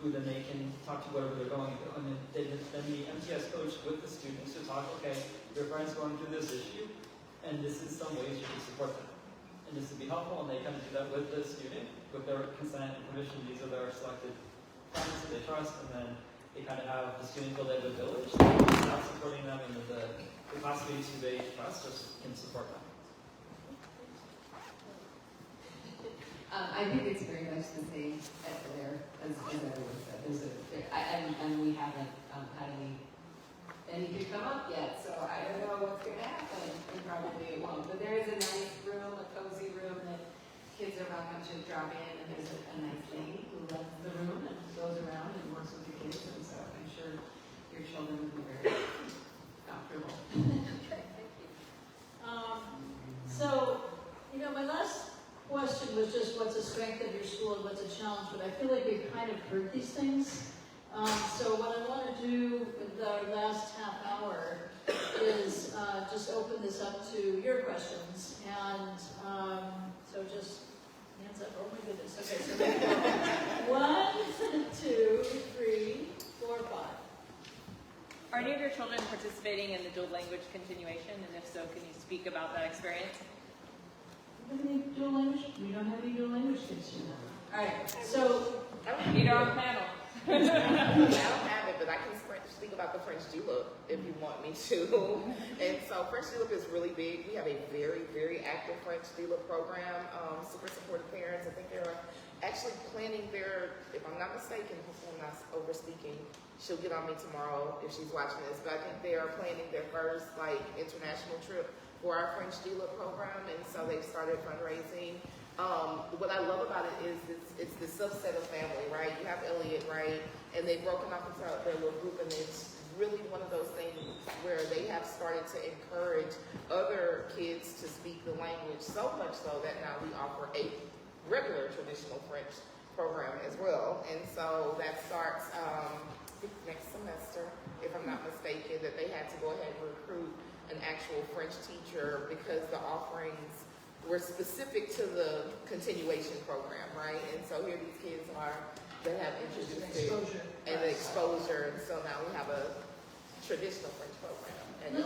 who then they can talk to whatever they're going through. And then the MTS coach with the students to talk, okay, your friend's going through this issue, and this is some ways you can support them. And this would be helpful, and they kind of do that with the student, with their consent and permission. These are their selected friends that they trust, and then they kind of have the student feel they have a village, staff supporting them, and the classmates who they trust just can support them. I think it's very much the same there as everyone said. And we haven't had anything come up yet, so I don't know what's going to happen, and probably it won't. But there is a nice room, a cozy room that kids are welcome to drop in, and there's a nice lady who runs the room and goes around and works with the kids, and so I'm sure your children will be very comfortable. Okay, thank you. So, my last question was just what's the strength of your school and what's a challenge, but I feel like we've kind of heard these things. So what I want to do with our last half hour is just open this up to your questions. And so just hands up. Oh my goodness. Okay, so there we go. 1, 2, 3, 4, 5. Are any of your children participating in the dual language continuation? And if so, can you speak about that experience? Do we have any dual language? We don't have any dual language kids here now. All right, so Need our own panel. I don't have it, but I can speak about the French julep if you want me to. And so French julep is really big. We have a very, very active French julep program. Super supportive parents. I think they're actually planning their, if I'm not mistaken, hopefully I'm not over speaking, she'll get on me tomorrow if she's watching this, but I think they are planning their first international trip for our French julep program, and so they've started fundraising. What I love about it is it's the subset of family, right? You have Elliot, right? And they've broken off into their little group, and it's really one of those things where they have started to encourage other kids to speak the language, so much so that now we offer a regular traditional French program as well. And so that starts next semester, if I'm not mistaken, that they had to go ahead and recruit an actual French teacher because the offerings were specific to the continuation program, right? And so here these kids are that have introduced it and the exposure, and so now we have a traditional French program. And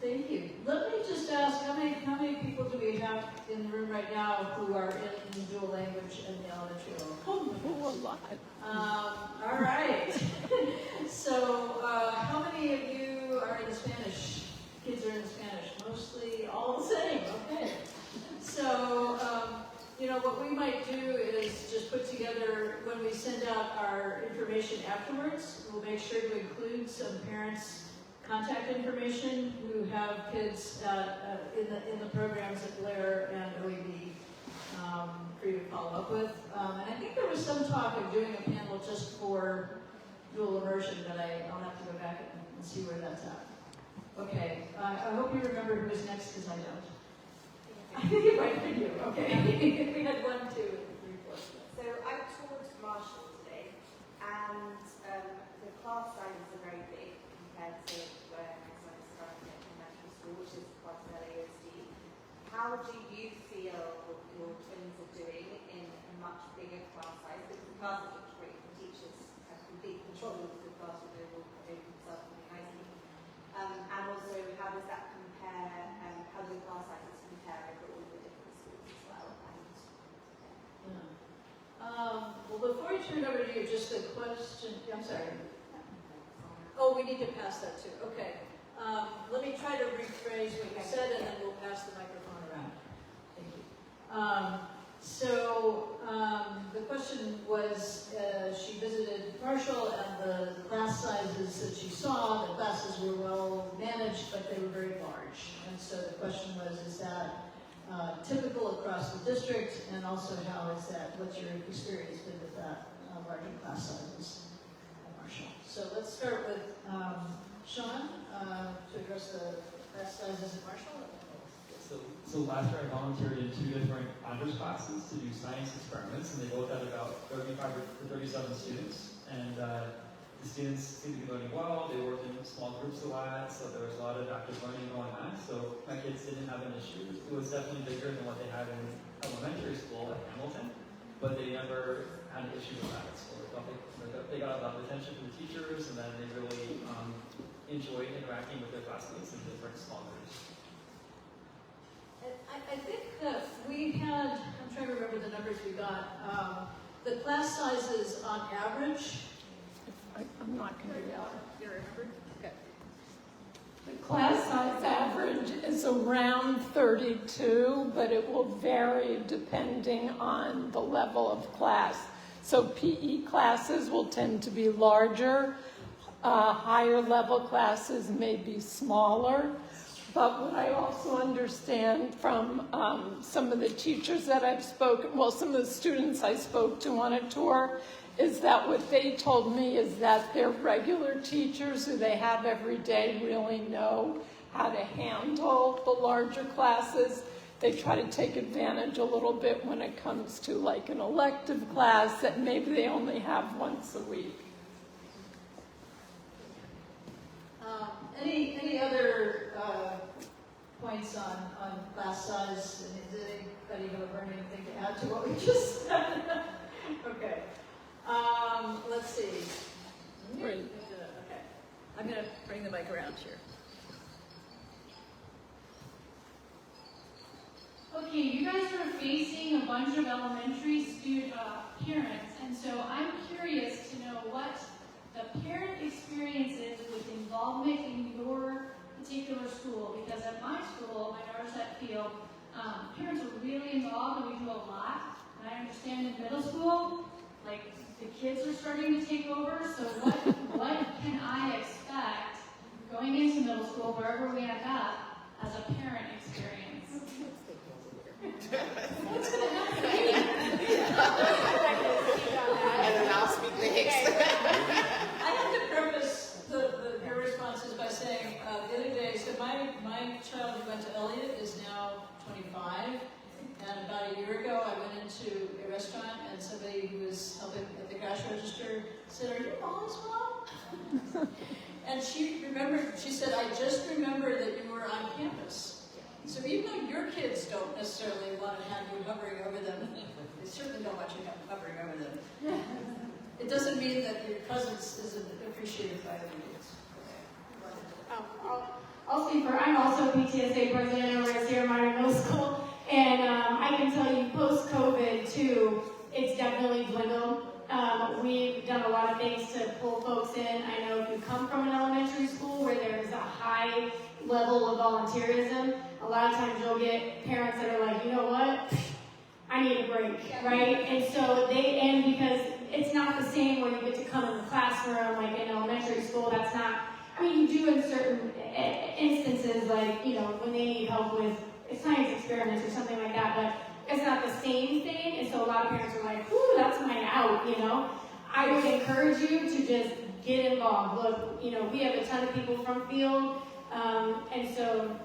thank you. Let me just ask, how many people do we have in the room right now who are in dual language in the elementary level? Oh, a lot. All right. So, how many of you are in Spanish? Kids are in Spanish, mostly all the same. Okay. So, what we might do is just put together, when we send out our information afterwards, we'll make sure to include some parents' contact information who have kids in the programs at Blair and OEB for you to follow up with. And I think there was some talk of doing a panel just for dual immersion, but I'll have to go back and see where that's at. Okay, I hope you remember who is next, because I don't. I think it might be you. Okay. We had 1, 2, 3, 4. So I toured Marshall today, and the class sizes are very big compared to where my son is currently at elementary school, which is part of LASD. How do you feel what your twins are doing in a much bigger class size? Because the classes look great, the teachers have complete control of the class with themselves really nicely. And also, how does that compare, how do the class sizes compare over all the different schools as well? Well, before I turn it over to you, just a question. I'm sorry. Oh, we need to pass that too. Okay. Let me try to rephrase what you said, and then we'll pass the microphone around. Thank you. The question was, she visited Marshall, and the class sizes that she saw, the classes were well managed, but they were very large. And so the question was, is that typical across the district, and also what's your experience been with that larger class sizes at Marshall? So let's start with Sean to address the class sizes at Marshall. So last year I volunteered in 2 different honors classes to do science experiments, and they both had about 35 to 37 students. And the students seemed to be learning well. They worked in small groups a lot, so there was a lot of active learning going on. So my kids didn't have an issue. It was definitely bigger than what they had in elementary school at Hamilton, but they never had an issue with that at school. They got a lot of attention from the teachers, and then they really enjoyed interacting with their classmates in different small groups. I think that we had, I'm trying to remember the numbers we got, the class sizes on average, I'm not going to yell. You remember? Okay. The class size average is around 32, but it will vary depending on the level of class. So PE classes will tend to be larger. Higher level classes may be smaller. But what I also understand from some of the teachers that I've spoken, well, some of the students I spoke to on a tour, is that what they told me is that their regular teachers who they have every day really know how to handle the larger classes. They try to take advantage a little bit when it comes to like an elective class that maybe they only have once a week. Any other points on class size? Does anybody have anything to add to what we just said? Okay. Let's see. Great. Okay. I'm going to bring the mic around here. Okay, you guys are facing a bunch of elementary parents, and so I'm curious to know what the parent experience is with involvement in your particular school, because at my school, my daughter's at Field, parents are really involved and we do a lot. And I understand in middle school, like the kids are starting to take over, so what can I expect going into middle school, wherever we end up, as a parent experience? What's going to happen? And then I'll speak next. I have to preface her responses by saying the other day, so my child who went to Elliott is now 25, and about a year ago I went into a restaurant and somebody who was helping at the cash register said, "Are you Molly's mom?" And she said, "I just remembered that you were on campus." So even though your kids don't necessarily want to have you hovering over them, they certainly don't want you hovering over them. It doesn't mean that your presence isn't appreciated by other kids. I'll speak for, I'm also PTSA president over at Sierra Madre Middle School, and I can tell you post-COVID too, it's definitely dwindled. We've done a lot of things to pull folks in. I know if you come from an elementary school where there's a high level of volunteerism, a lot of times you'll get parents that are like, you know what, I need a break, right? And so because it's not the same when you get to come in the classroom, like in elementary school, that's not, I mean, you do in certain instances, like, you know, when they need help with science experiments or something like that, but it's not the same thing, and so a lot of parents are like, whew, that's my out, you know? I would encourage you to just get involved. Look, you know, we have a ton of people from Field, and so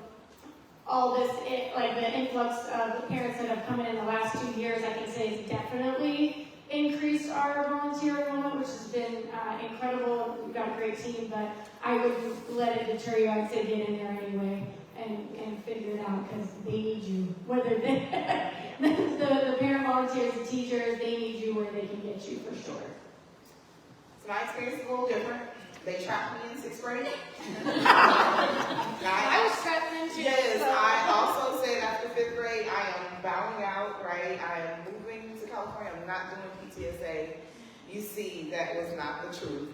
all this, like the influx of the parents that have come in the last 2 years, I can say has definitely increased our volunteer enrollment, which has been incredible. We've got a great team, but I wouldn't let it deter you. I'd say get in there anyway and figure it out, because they need you. Whether the parent volunteers, the teachers, they need you where they can get you for sure. So my experience is a little different. They trapped me in 6th grade. I was trapped into Yes, so. I also said after 5th grade, I am bowing out, right? I am moving to California. I'm not doing PTSA. You see, that was not the truth.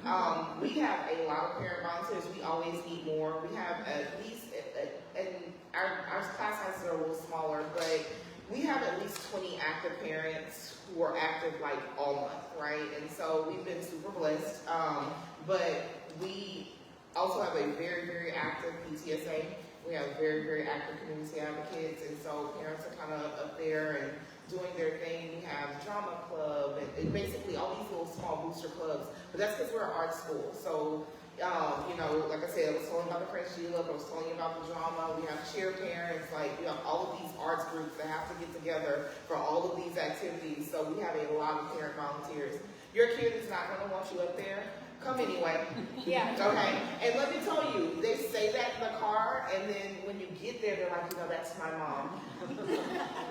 We have a lot of parent volunteers. We always need more. We have at least, and our class sizes are a little smaller, but we have at least 20 active parents who are active like all month, right? And so we've been super blessed. But we also have a very, very active PTSA. We have very, very active community advocates, and so parents are kind of up there and doing their thing. We have drama club and basically all these little small booster clubs. But that's because we're an art school. So, you know, like I said, I was telling you about the French Julep, I was telling you about the drama. We have cheer parents, like, you have all of these arts groups that have to get together for all of these activities. So we have a lot of parent volunteers. Your kid is not going to want you up there. Come anyway. Yeah. Okay. And let me tell you, they say that in the car, and then when you get there, they're like, you know, that's my mom.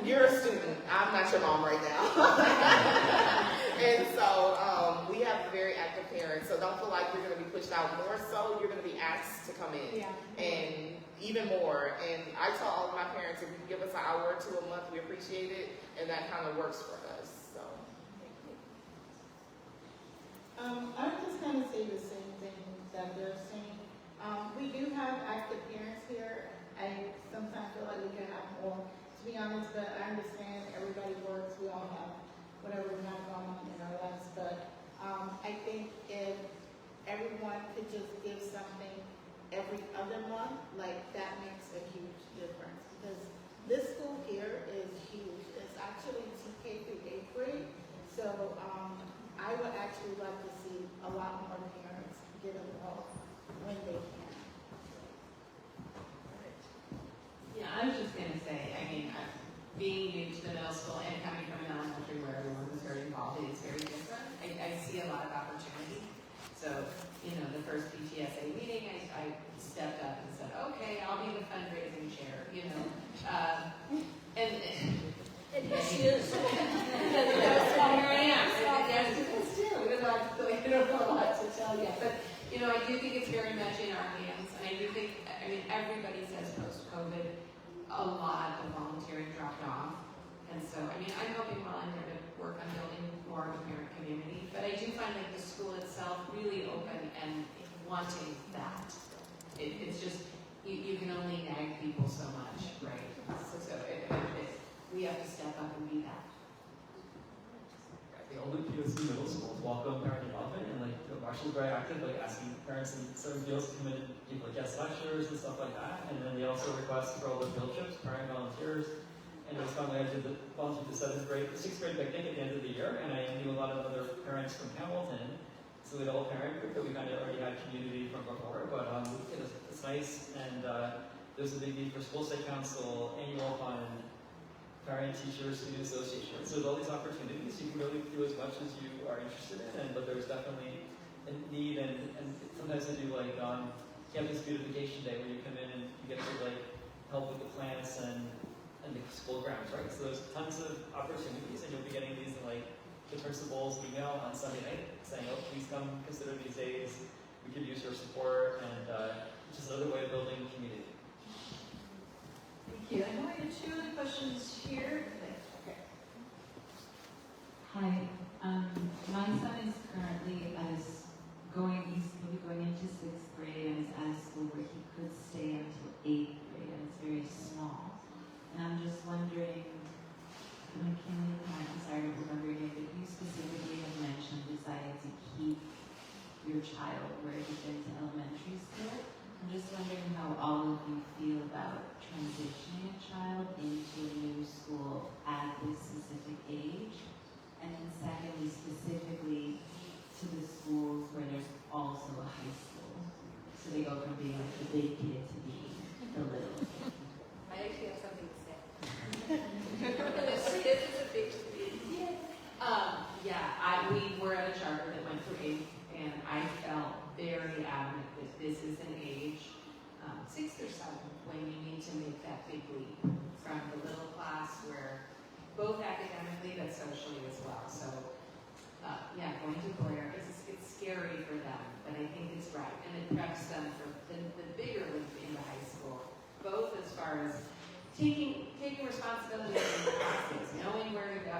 You're a student. I'm not your mom right now. And so we have very active parents, so don't feel like you're going to be pushed out. More so, you're going to be asked to come in. Yeah. And even more. And I tell all of my parents, if you can give us an hour or two a month, we appreciate it, and that kind of works for us. So. I would just kind of say the same thing that they're seeing. We do have active parents here. I sometimes feel like we could have more, to be honest, but I understand everybody works. We all have whatever we have going on in our lives. But I think if everyone could just give something every other month, like that makes a huge difference. Because this school here is huge. It's actually TK through 8th grade. So I would actually like to see a lot more parents get involved when they can. Yeah, I was just gonna say, I mean, being new to the middle school and coming from an elementary where everyone was very involved, it's very different. I see a lot of opportunity. So, you know, the first PTSA meeting, I stepped up and said, okay, I'll be the fundraising chair, you know. And She is. here I am. Yes, still, even though I feel like I don't know a lot to tell yet. But, you know, I do think it's very much in our hands. And I do think, I mean, everybody says post-COVID, a lot of volunteering dropped off. And so, I mean, I'm hoping while I'm there to work on building more of a parent community. But I do find like the school itself really open and wanting that. It's just, you can only nag people so much, right? So we have to step up and be that. The older POC middle schools welcome parent involvement, and like Marshall's very active, like asking parents in certain fields to come in and give like guest lectures and stuff like that. And then they also request for all the field trips, parent volunteers. And it was fun. I did the volunteer the 6th grade picnic at the end of the year, and I knew a lot of other parents from Hamilton. So we had a whole parent group that we kind of already had community from before, but it's nice. And there's a big need for school site council, annual fund, parent teacher student association. So there's all these opportunities. You can really do as much as you are interested in, but there's definitely a need. And sometimes I do like campus beautification day where you come in and you get to like help with the plants and the school grounds, right? So there's tons of opportunities, and you'll be getting these in like the principal's email on Sunday night saying, oh, please come consider these days. We could use your support, and just another way of building community. Thank you. I know I have 2 other questions here. Okay. Hi. My son is currently he's will be going into 6th grade and is at a school where he could stay until 8th grade, and it's very small. And I'm just wondering, McKinley, I'm sorry, I'm remembering it, but you specifically have mentioned desire to keep your child where he's been to elementary school. I'm just wondering how all of you feel about transitioning a child into a new school at this specific age. And then secondly, specifically to the schools where there's also a high school. So they go from being like the big kid to being the little kid. I actually have something to say. This is a big we were at a charter that went through 8th, and I felt very adamant that this is an age, 6th or 7th, when you need to make that big leap from the little class where both academically but socially as well. So going to Blair, it's scary for them, but I think it's right, and it preps them for the bigger leap into high school, both as far as taking responsibility for classes, knowing where to go.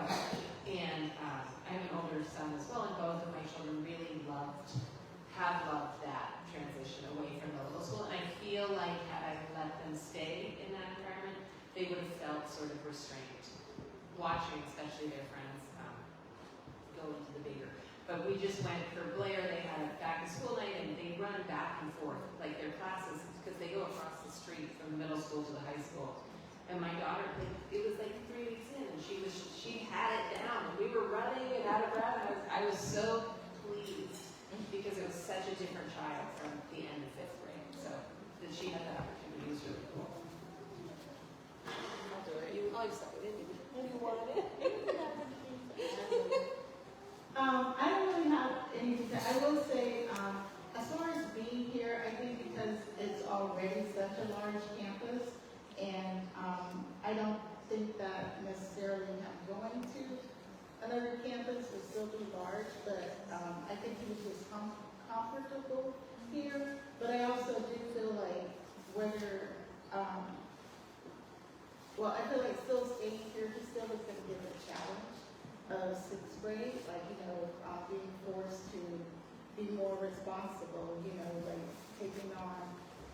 And I have an older son as well, and both of my children really have loved that transition away from the little school. And I feel like had I let them stay in that environment, they would have felt sort of restrained, watching especially their friends go into the bigger. But we just went for Blair, they had a back to school night, and they run back and forth, like their classes, because they go across the street from the middle school to the high school. And my daughter, it was like 3 weeks in, and she had it down, and we were running and out of breath. I was so pleased because it was such a different child from the end of 5th grade. So that she had that opportunity was really cool. I'll do it. I'm sorry, you wanted it? I don't really have anything to say. I will say, as far as being here, I think because it's already such a large campus, and I don't think that necessarily going to another campus would still be large, but I think he was just comfortable here. But I also do feel like whether, I feel like still staying here, he still is going to get the challenge of 6th grade, like, being forced to be more responsible, you know, like taking on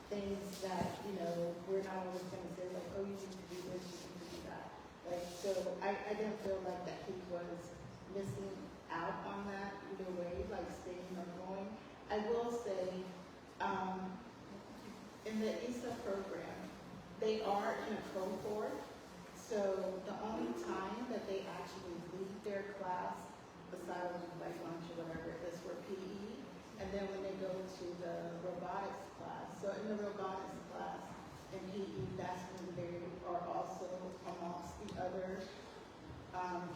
things that, you know, we're not always going to say like, oh, you need to do this, you need to do that. Like, so I didn't feel like that he was missing out on that either way, like staying or going. I will say, in the ESA program, they are in a cohort, so the only time that they actually leave their class, besides like lunch or whatever, is for PE, and then when they go to the robotics class. So in the robotics class and PE, that's when they are also amongst the other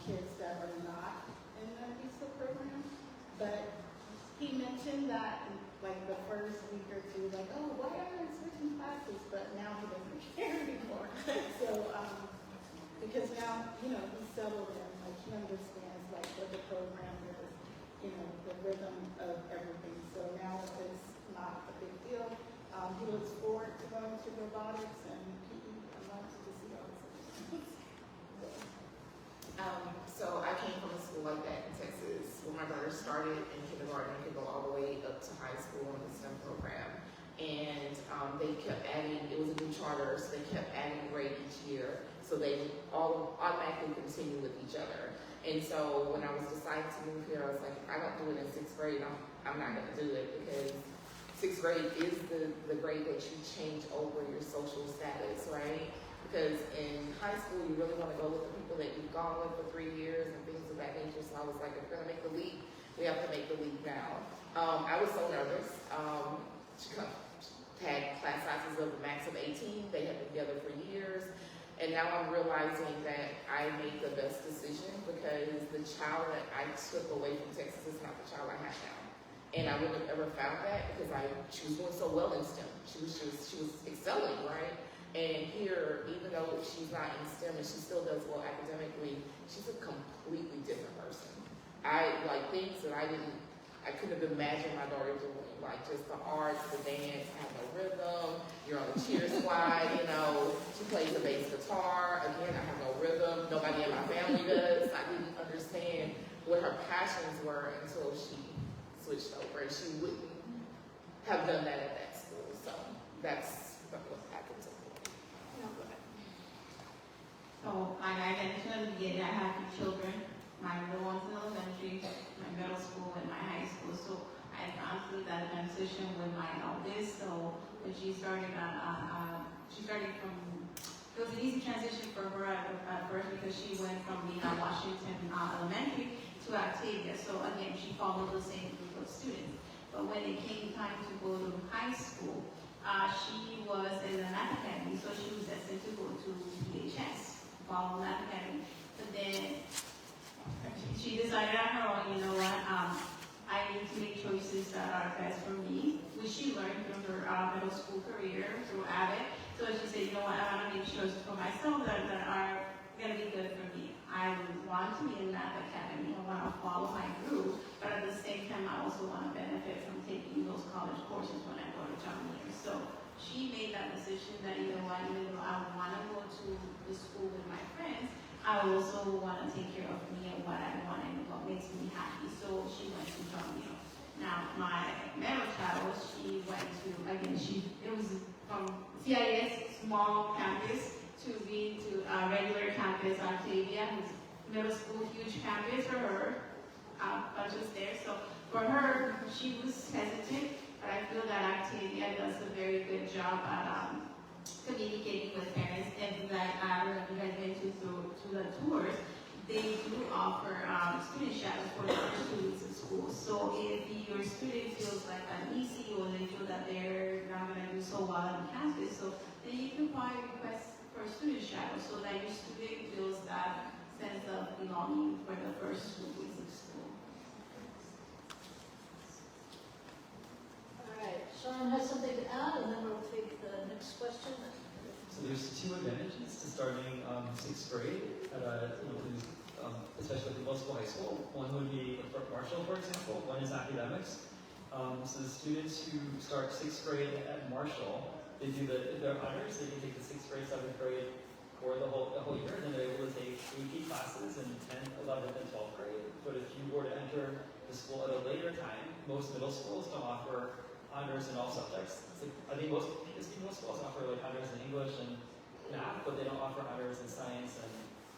kids that are not in the ESA program. But he mentioned that in like the first week or two, like, oh, why are you switching classes? But now he doesn't care anymore. So, because now, you know, he's settled in, like he understands like what the program is, you know, the rhythm of everything. So now it's not a big deal. He looks forward to going to robotics and PE. I wanted to see all this. So I came from a school like that in Texas where my brother started in kindergarten and could go all the way up to high school in the STEM program. And they kept adding, it was a new charter, so they kept adding grade each year. So they would all automatically continue with each other. And so when I was deciding to move here, I was like, if I don't do it in 6th grade, I'm not going to do it, because 6th grade is the grade that you change over your social status, right? Because in high school, you really want to go with the people that you've gone with for 3 years and things of that nature. So I was like, if we're going to make the leap, we have to make the leap now. I was so nervous. Had class sizes of a max of 18. They had been together for years. And now I'm realizing that I made the best decision, because the child that I took away from Texas is not the child I have now. And I wouldn't have ever found that, because she was doing so well in STEM. She was excelling, right? And here, even though she's not in STEM and she still does well academically, she's a completely different person. I like things that I couldn't have imagined my daughter doing, like just the arts, the dance, I have no rhythm, you're on the cheer squad, you know, she plays the bass guitar, again, I have no rhythm, nobody in my family does. I didn't understand what her passions were until she switched over, and she wouldn't have done that at that school. So that's what happened to me. So, like I mentioned at the beginning, I have 2 children. My middle one's in elementary, my middle school, and my high school. So I've gone through that transition with my eldest. So when she started from, it was an easy transition for her at first, because she went from being at Washington Elementary to Octavia. So again, she followed the same group of students. But when it came time to go to high school, she was in the math academy, so she was destined to go to PHS, follow math academy. But then she decided on her own, you know what, I need to make choices that are best for me, which she learned through her middle school career, through Abbott. So she said, you know what, I want to make choices for myself that are going to be good for me. I want to be in math academy, I want to follow my group, but at the same time, I also want to benefit from taking those college courses when I go to John Muir. So she made that decision that, you know what, even though I want to go to the school with my friends, I also want to take care of me and what I want and what makes me happy. So she went to John Muir. Now, my middle child, she went to, again, it was from CIS, small campus, to being to regular campus, Octavia, who's middle school, huge campus for her. I was there. So for her, she was hesitant, but I feel that Octavia does a very good job at communicating with parents, and like I remember you guys went to the tours, they do offer student shadows for the first 2 weeks of school. So if your student feels like uneasy, or they feel that they're not going to do so well on campus, so then you can probably request for a student shadow, so that your student feels that sense of belonging for the first 2 weeks of school. All right, Sean has something to add, and then we'll take the next question. So there's 2 advantages to starting 6th grade at especially at the middle school, high school. One would be Marshall, for example. One is academics. So the students who start 6th grade at Marshall, they do if they're honors, they can take the 6th grade, 7th grade for the whole year, and then they're able to take AP classes in 10th, 11th, and 12th grade. But if you were to enter the school at a later time, most middle schools don't offer honors in all subjects. It's like, I think most schools offer like honors in English and math, but they don't offer honors in science and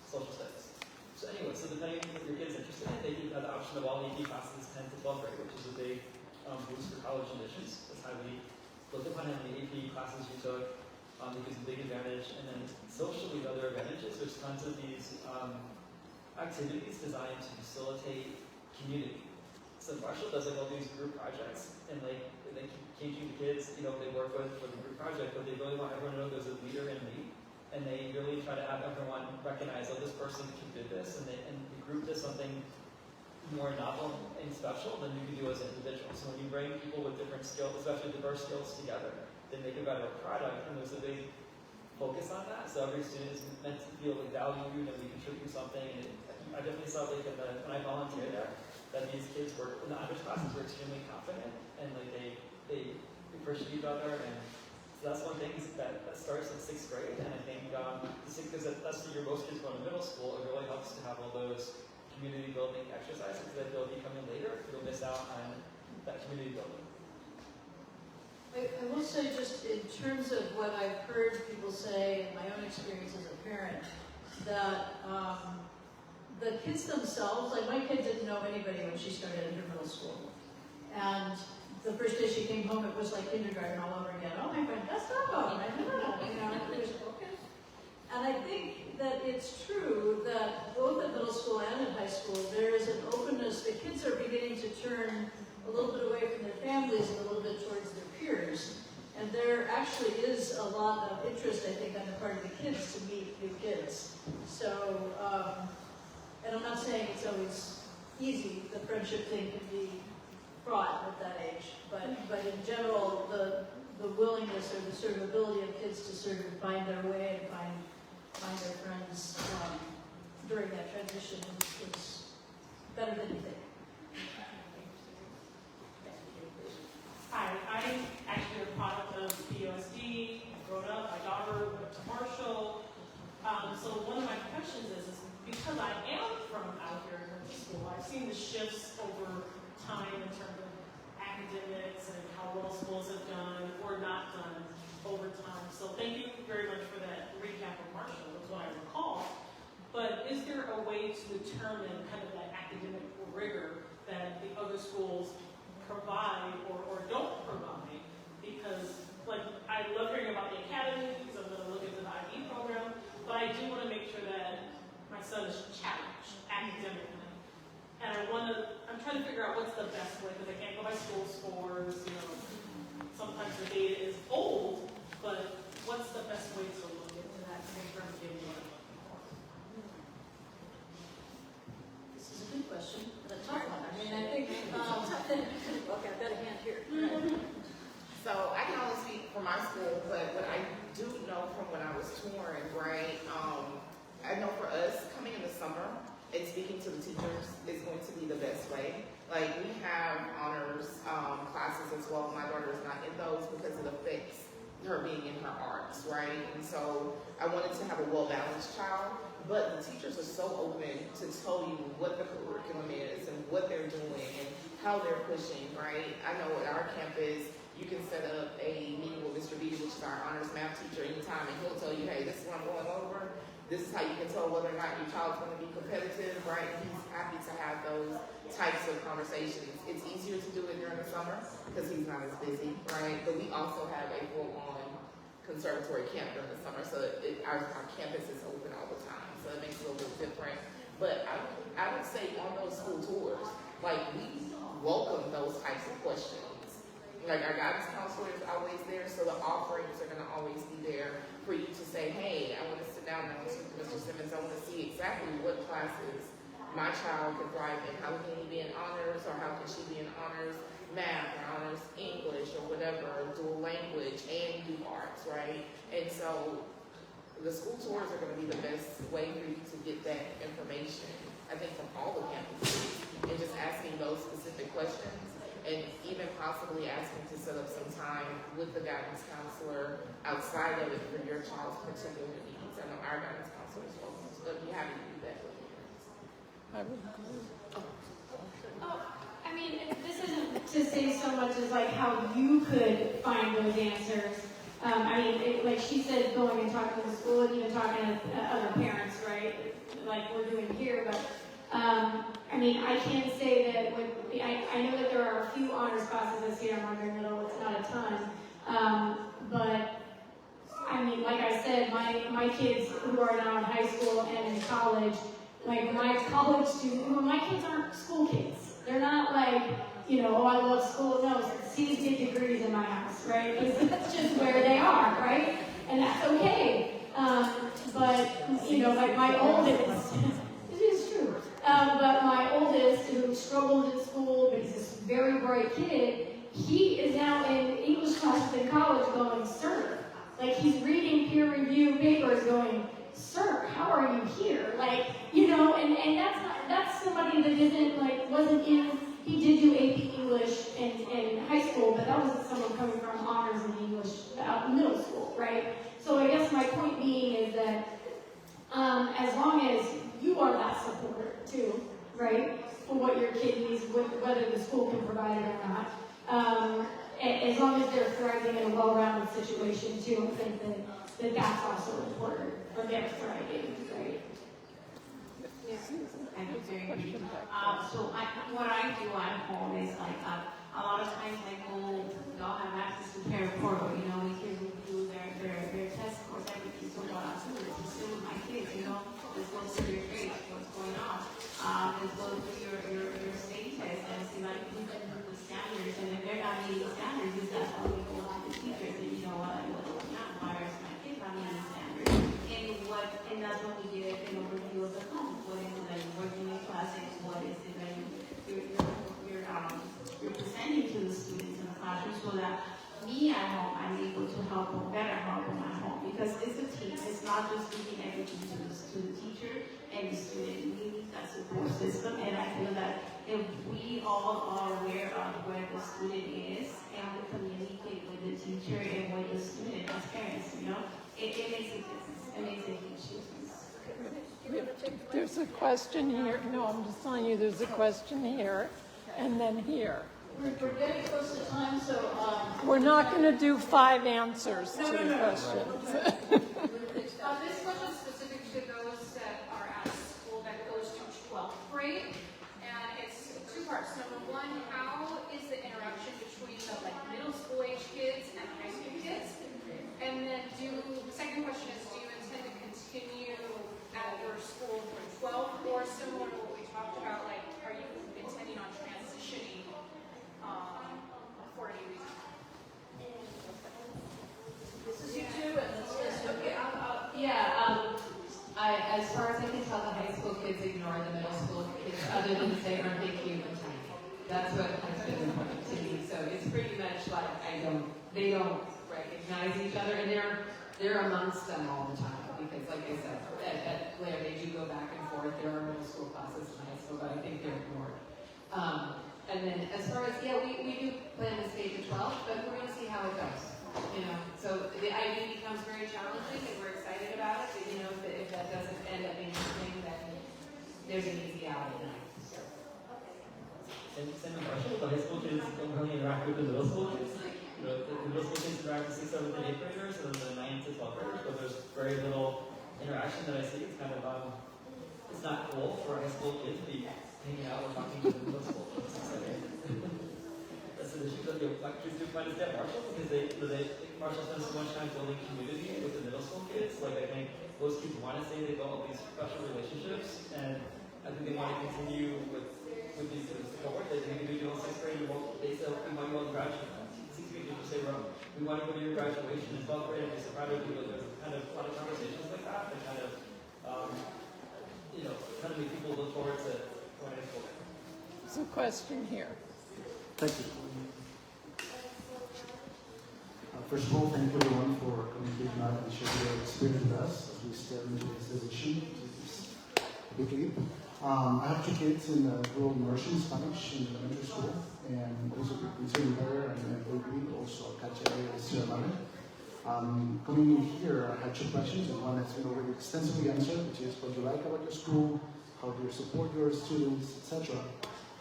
social studies. So anyway, so depending on what your kid's interested in, they do have the option of all AP classes 10 to 12th grade, which is a big boost for college admissions. That's how we look upon how many AP classes you took. Because a big advantage, and then socially the other advantages, there's tons of these activities designed to facilitate community. So Marshall does like all these group projects, and like they keep changing the kids, they work with for the group project, but they really want everyone to know there's a leader in me, and they really try to have everyone recognize, oh, this person did this, and the group does something more novel and special than you can do as an individual. So when you bring people with different skills, especially diverse skills together, they make a better product, and there's a big focus on that. So every student is meant to feel like valued, and we contribute something. And I definitely saw like when I volunteered there, that these kids were in the honors classes were extremely confident, and like they appreciate each other. And so that's one thing that starts in 6th grade, and I think because that's the year most kids go to middle school, it really helps to have all those community building exercises that they'll be coming later. You'll miss out on that community building. I will say, just in terms of what I've heard people say and my own experience as a parent, that the kids themselves, like my kid didn't know anybody when she started in her middle school. And the first day she came home, it was like kindergarten all over again. Oh, my friend, that's not home. I never know. It was okay. And I think that it's true that both at middle school and in high school, there is an openness. The kids are beginning to turn a little bit away from their families and a little bit towards their peers. And there actually is a lot of interest, I think, on the part of the kids to meet new kids. So, and I'm not saying it's always easy. The friendship thing can be fraught at that age. But in general, the willingness or the sort of ability of kids to sort of find their way and find their friends during that transition is better than you think. Hi, I'm actually a product of PUSD. I've grown up, my daughter went to Marshall. So one of my questions is because I am from out here in the school, I've seen the shifts over time in terms of academics and how well schools have done or not done over time. So thank you very much for that recap of Marshall, that's what I recall. But is there a way to determine kind of that academic rigor that the other schools provide or don't provide? Because like I love hearing about the academies, I'm going to look into the IB program, but I do want to make sure that my son is challenged academically. And I'm trying to figure out what's the best way, because I can't go by school scores, sometimes the data is old, but what's the best way to look into that to make sure I'm getting what I'm looking for? This is a good question, but a tough one. I mean, I think, okay, I've got a hand here. So I can only speak for my school, but what I do know from when I was touring, right, I know for us, coming in the summer and speaking to the teachers is going to be the best way. Like, we have honors classes as well. My daughter is not in those because it affects her being in her arts, right? And so I wanted to have a well-balanced child, but the teachers are so open to tell you what the curriculum is and what they're doing and how they're pushing, right? I know at our campus, you can set up a meeting with Mr. B, which is our honors math teacher, anytime, and he'll tell you, hey, this is what I'm going over. This is how you can tell whether or not your child's going to be competitive, right? He's happy to have those types of conversations. It's easier to do it during the summer because he's not as busy, right? But we also have a full-on conservatory camp during the summer, so our campus is open all the time, so it makes it a little bit different. But I would say on those school tours, like, we welcome those types of questions. Like, our guidance counselor is always there, so the offerings are going to always be there for you to say, hey, I want to sit down and speak to Mr. Simmons. I want to see exactly what classes my child can thrive in. How can he be in honors, or how can she be in honors math, or honors English, or whatever, dual language, and do arts, right? And so the school tours are going to be the best way for you to get that information, I think, from all the campuses, and just asking those specific questions. And even possibly asking to set up some time with the guidance counselor outside of it for your child's particular needs. I know our guidance counselor is welcome, so I'd be happy to do that with you. I would agree. I I mean, this isn't to say so much as like how you could find those answers. I mean, like she said, going and talking to the school and even talking to other parents, right? Like we're doing here, but I mean, I can say that I know that there are a few honors classes this year in Margaret Middle. It's not a ton, but I mean, like I said, my kids who are now in high school and in college, like my college students, my kids aren't school kids. They're not like, you know, oh, I love school. No, C's get degrees in my house, right? Because that's just where they are, right? And that's okay. But, you know, like my oldest, it is true. But my oldest, who struggled in school, but he's a very bright kid, he is now in English classes in college going, sir. Like he's reading peer-reviewed papers going, sir, how are you here? Like, you know, and that's somebody that isn't, like, wasn't in, he did do AP English in high school, but that wasn't someone coming from honors in English middle school, right? So I guess my point being is that as long as you are that support too, right, for what your kid needs, whether the school can provide it or not, as long as they're thriving in a well-rounded situation too, I think that's also important for their thriving, right? Thank you very much. So what I do at home is like a lot of times I go, we all have access to parent portal, you know, we can review their test scores, everything. So what I do is still with my kids, you know, let's go through your grades, what's going on. Let's go through your state test and see like who can do the standards, and if they're not meeting the standards, is that how we go on to teachers and you know what, why are my kids not meeting standards? And that's when we get an overview of the home. What is it that you're working in classes? What is it that you're presenting to the students in the classroom so that me at home, I'm able to help them better help them at home, because it's a team. It's not just giving everything to the teacher and the student. We need that support system, and I feel that if we all are aware of where the student is and we communicate with the teacher and with the student as parents, you know, it makes a difference. It makes a huge difference. There's a question here. No, I'm just telling you there's a question here and then here. We're getting close to time, so... We're not going to do 5 answers to the questions. This question is specific to those that are at a school that goes to 12th grade, and it's 2 parts. Number 1, how is the interaction between the middle school age kids and high school kids? And then the second question is, do you intend to continue at your school through 12th, or similar to what we talked about, like, are you intending on transitioning for any reason? This is you two, and this is you. Okay, as far as I can tell, the high school kids ignore the middle school kids, other than to say, aren't they cute and tiny? That's what has been important to me. So it's pretty much like they don't recognize each other, and they're amongst them all the time, because like I said, at Blair they do go back and forth. There are middle school classes in high school, but I think they're ignored. And then as far as, we do plan to stay to 12, but we're going to see how it goes. You know, so the idea becomes very challenging, and we're excited about it. But you know, if that doesn't end up being something, then there's an easy out of it. And same with Marshall, the high school kids don't really interact with the middle school kids. You know, the middle school kids interact with 6th, 7th, and 8th graders, and then the 9th to 12th graders, but there's very little interaction that I see. It's kind of, it's not cool for a high school kid to be hanging out or talking to the middle school kids. That's an issue that kids do find us at Marshall, because Marshall spends so much time building community with the middle school kids. Like, I think those kids want to say they built all these special relationships, and I think they want to continue with these students to cohort. They think they do in 6th grade, they say, we want you all to graduate. 6th grade teachers say, we want to go to your graduation. In 12th grade, they say, proud of you. There's kind of a lot of conversations like that that kind of, kind of make people look forward to going to school. There's a question here. Thank you. First of all, thank you everyone for coming here tonight and sharing your experience with us as we step into this edition. Big leap. I have 2 kids in rural immersion Spanish in elementary school, and also in there and also Cache Sierra Madre. Coming in here, I had 2 questions, and one has been already extensively answered, which is what you like about your school, how do you support your students, etc.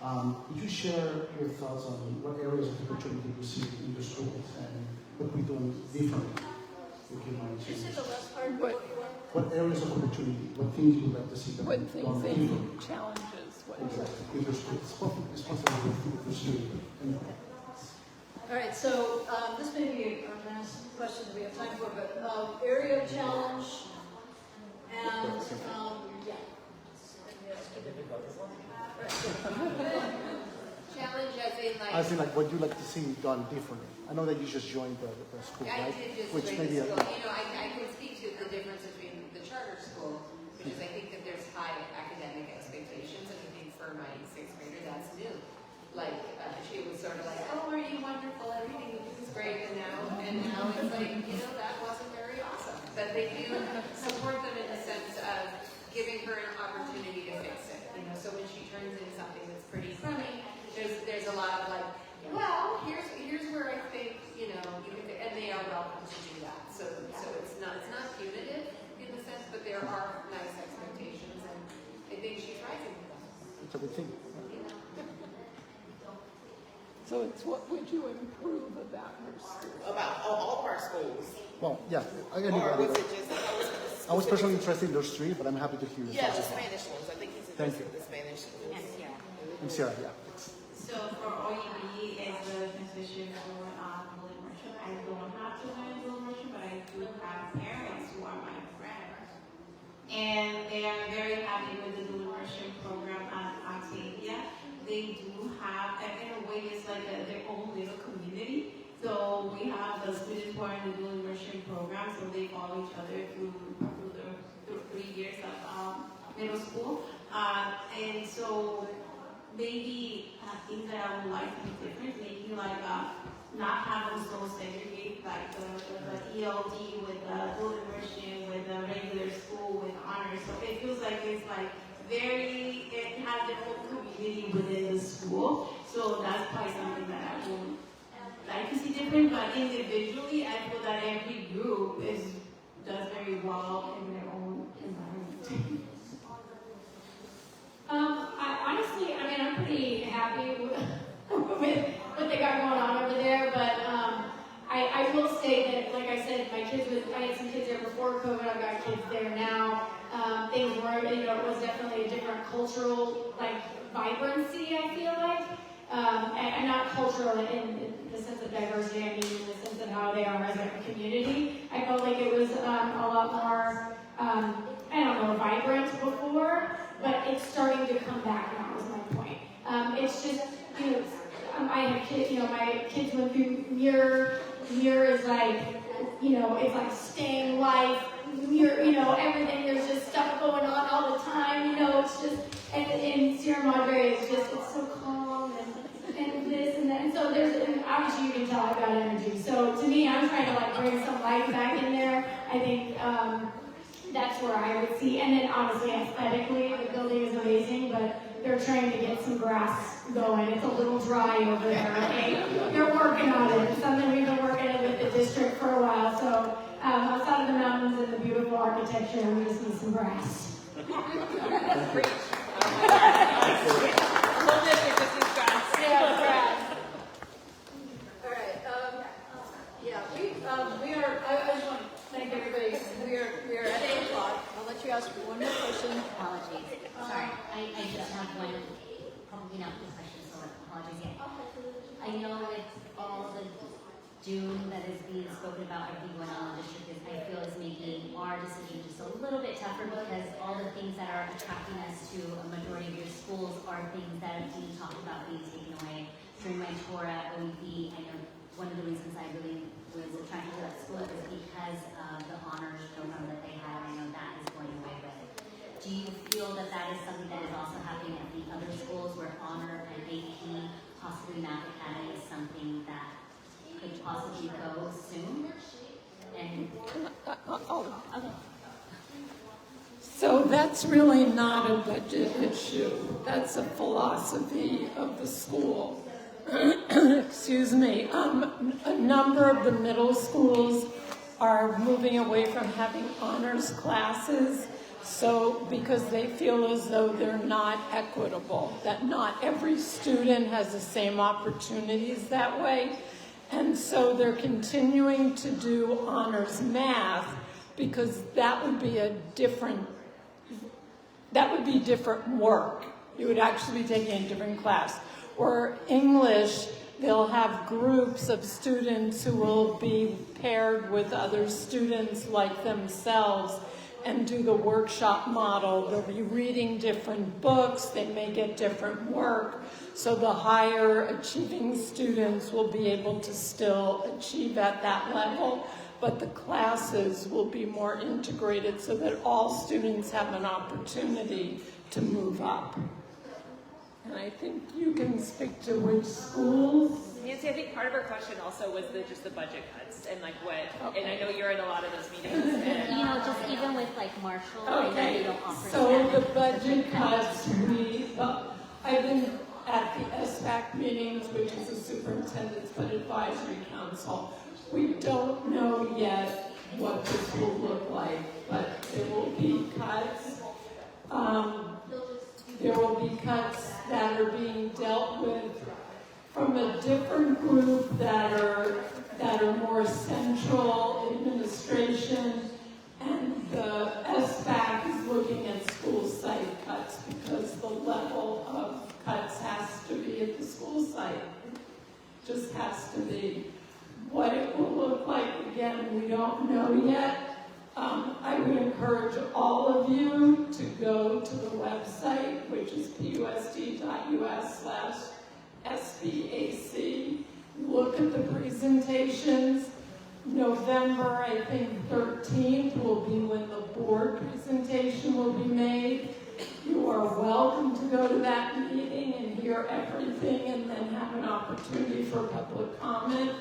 Could you share your thoughts on what areas of opportunity you see in your schools and what we're doing differently? If you mind Just sharing. say the last part. What areas of opportunity, what things you would like to see done What things done they differently? need, challenges, what? Exactly. With your schools, especially with your students. All right, so this may be our last question that we have time for, but area of challenge and yeah. Challenge as in like. I feel like what you like to see done differently. I know that you just joined the school, I right? did just Which join maybe the school. You know, I can speak to the difference between the charter school, which is I think that there's high academic expectations, and I think for my sixth grader, that's new. Like, she was sort of like, oh, are you wonderful, everything is great, and now it's like, you know, that wasn't very awesome. But they do support them in the sense of giving her an opportunity to fix it. You know, so when she turns in something that's pretty crummy, there's a lot of like, well, here's where I think, you know, you can, and they are welcome to do that. So it's not punitive in the sense, but there are nice expectations, and I think she's rising to them. it's a good thing. So it's what would you improve about her school? About all of our schools. Well, yeah, Or anybody. was it just, I was personally interested in those three, but I'm happy to hear your yeah, the thoughts. Spanish ones. I think he's Thank interested you. in the Spanish schools. And Sarah, yeah. So for OEB, as the transition for dual immersion, I don't have to learn dual immersion, but I do have parents who are my friends. And they are very happy with the dual immersion program at Octavia. They do have, and in a way, it's like their own little community. So we have the students who are in the dual immersion program, so they follow each other through the 3 years of middle school. And so maybe things that I would like to be different, maybe like not have them so segregated, like the ELD with the dual immersion, with the regular school, with honors. So it feels like it's like it has their own community within the school. So that's probably something that I would like to see different, but individually, I feel that every group does very well in their own environment. I'm pretty happy with what they got going on over there, but I will say that, like I said, I had some kids there before COVID, I've got kids there now. Things were, it was definitely a different cultural, vibrancy, I feel like. And not cultural in the sense of diversity, I mean in the sense of how they are as a community. I felt like it was a lot more, vibrant before, but it's starting to come back now is my point. It's just, I have kids, my kids went through Muir. Muir is it's like staying life. Muir, everything, there's just stuff going on all the time, it's just, and Sierra Madre is just, it's so calm and this and that. And so and obviously you can tell I've got energy. So to me, I'm trying to bring some life back in there. I think that's where I would see. And then obviously aesthetically, the building is amazing, but they're trying to get some grass going. It's a little dry over there. Okay? They're working on it. It's something we've been working on with the district for a while. So outside of the mountains and the beautiful architecture, we just need some grass. Great. Whole district just needs grass. Yeah, grass. All right. We are. I just want to thank everybody. We are at 8 o'clock. I'll let you ask one more question. Apologies. Sorry, I just have one, probably not the question, so apologies again. I know it's all the doom that is being spoken about everything going on in the district I feel is making our decision just a little bit tougher because all the things that are attracting us to a majority of your schools are things that are being talked about being taken away. During my tour at OEP, I know one of the reasons I really was attracted to that school is because of the honors program that they had. I know that is going away with it. Do you feel that is something that is also happening at the other schools where honor and AP, possibly Math Academy, is something that could possibly go soon? And okay. So that's really not a budget issue. That's a philosophy of the school. Excuse me. A number of the middle schools are moving away from having honors classes. So, because they feel as though they're not equitable, that not every student has the same opportunities that way. And so they're continuing to do honors math because that would be different work. You would actually be taking a different class. Or English, they'll have groups of students who will be paired with other students like themselves and do the workshop model. They'll be reading different books, they may get different work, so the higher achieving students will be able to still achieve at that level, but the classes will be more integrated so that all students have an opportunity to move up. And I think you can speak to which schools. Nancy, I think part of her question also was just the budget cuts and like what, and I know you're in a lot of those meetings. And, You know, just even with like Marshall, I know they don't offer So that. the budget cuts, I've been at the SBAC meetings, which is the Superintendent's Advisory Council. We don't know yet what this will look like, but there will be cuts. There will be cuts that are being dealt with from a different group that are more central administration, and the SBAC is looking at school site cuts because the level of cuts has to be at the school site. Just has to be. What it will look like, again, we don't know yet. I would encourage all of you to go to the website, which is pusd.us/SBAC. Look at the presentations. November, I think, 13th will be when the board presentation will be made. You are welcome to go to that meeting and hear everything and then have an opportunity for public comment.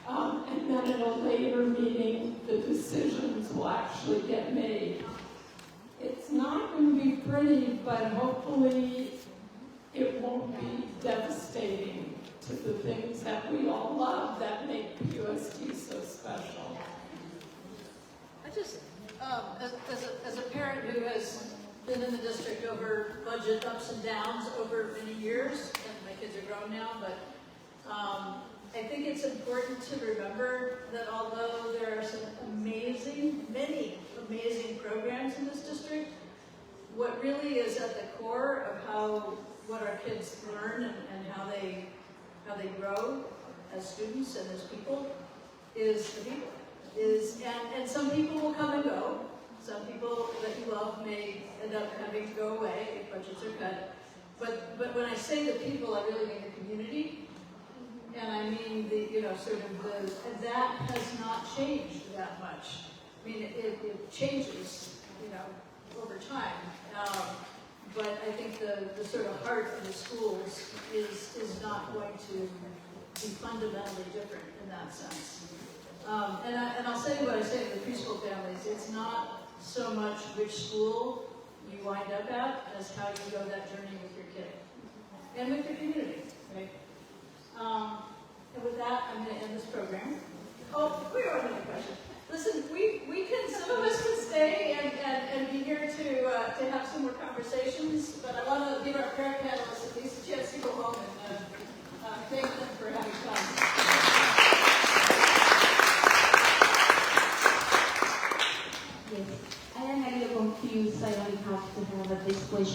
And then at a later meeting, the decisions will actually get made. It's not going to be pretty, but hopefully it won't be devastating to the things that we all love that make PUSD so special. I just, as a parent who has been in the district over budget ups and downs over many years, and my kids are grown now, but I think it's important to remember that although there are some many amazing programs in this district, what really is at the core of what our kids learn and how they grow as students and as people is the people. And some people will come and go. Some people that you love may end up having to go away if budgets are cut. But when I say the people, I really mean the community. And I mean and that has not changed that much. I mean, it changes, over time. But I think the sort of heart of the schools is not going to be fundamentally different in that sense. And I'll say what I say to the preschool families, it's not so much which school you wind up at as how you go that journey with your kid and with your community, right? And with that, I'm going to end this program. Oh, we have another question. Listen, some of us can stay and be here to have some more conversations, but I want to give our prayer panelists at least a chance to go home and thank them for having come. Yes, I am a little confused. I only have to have a disclosure.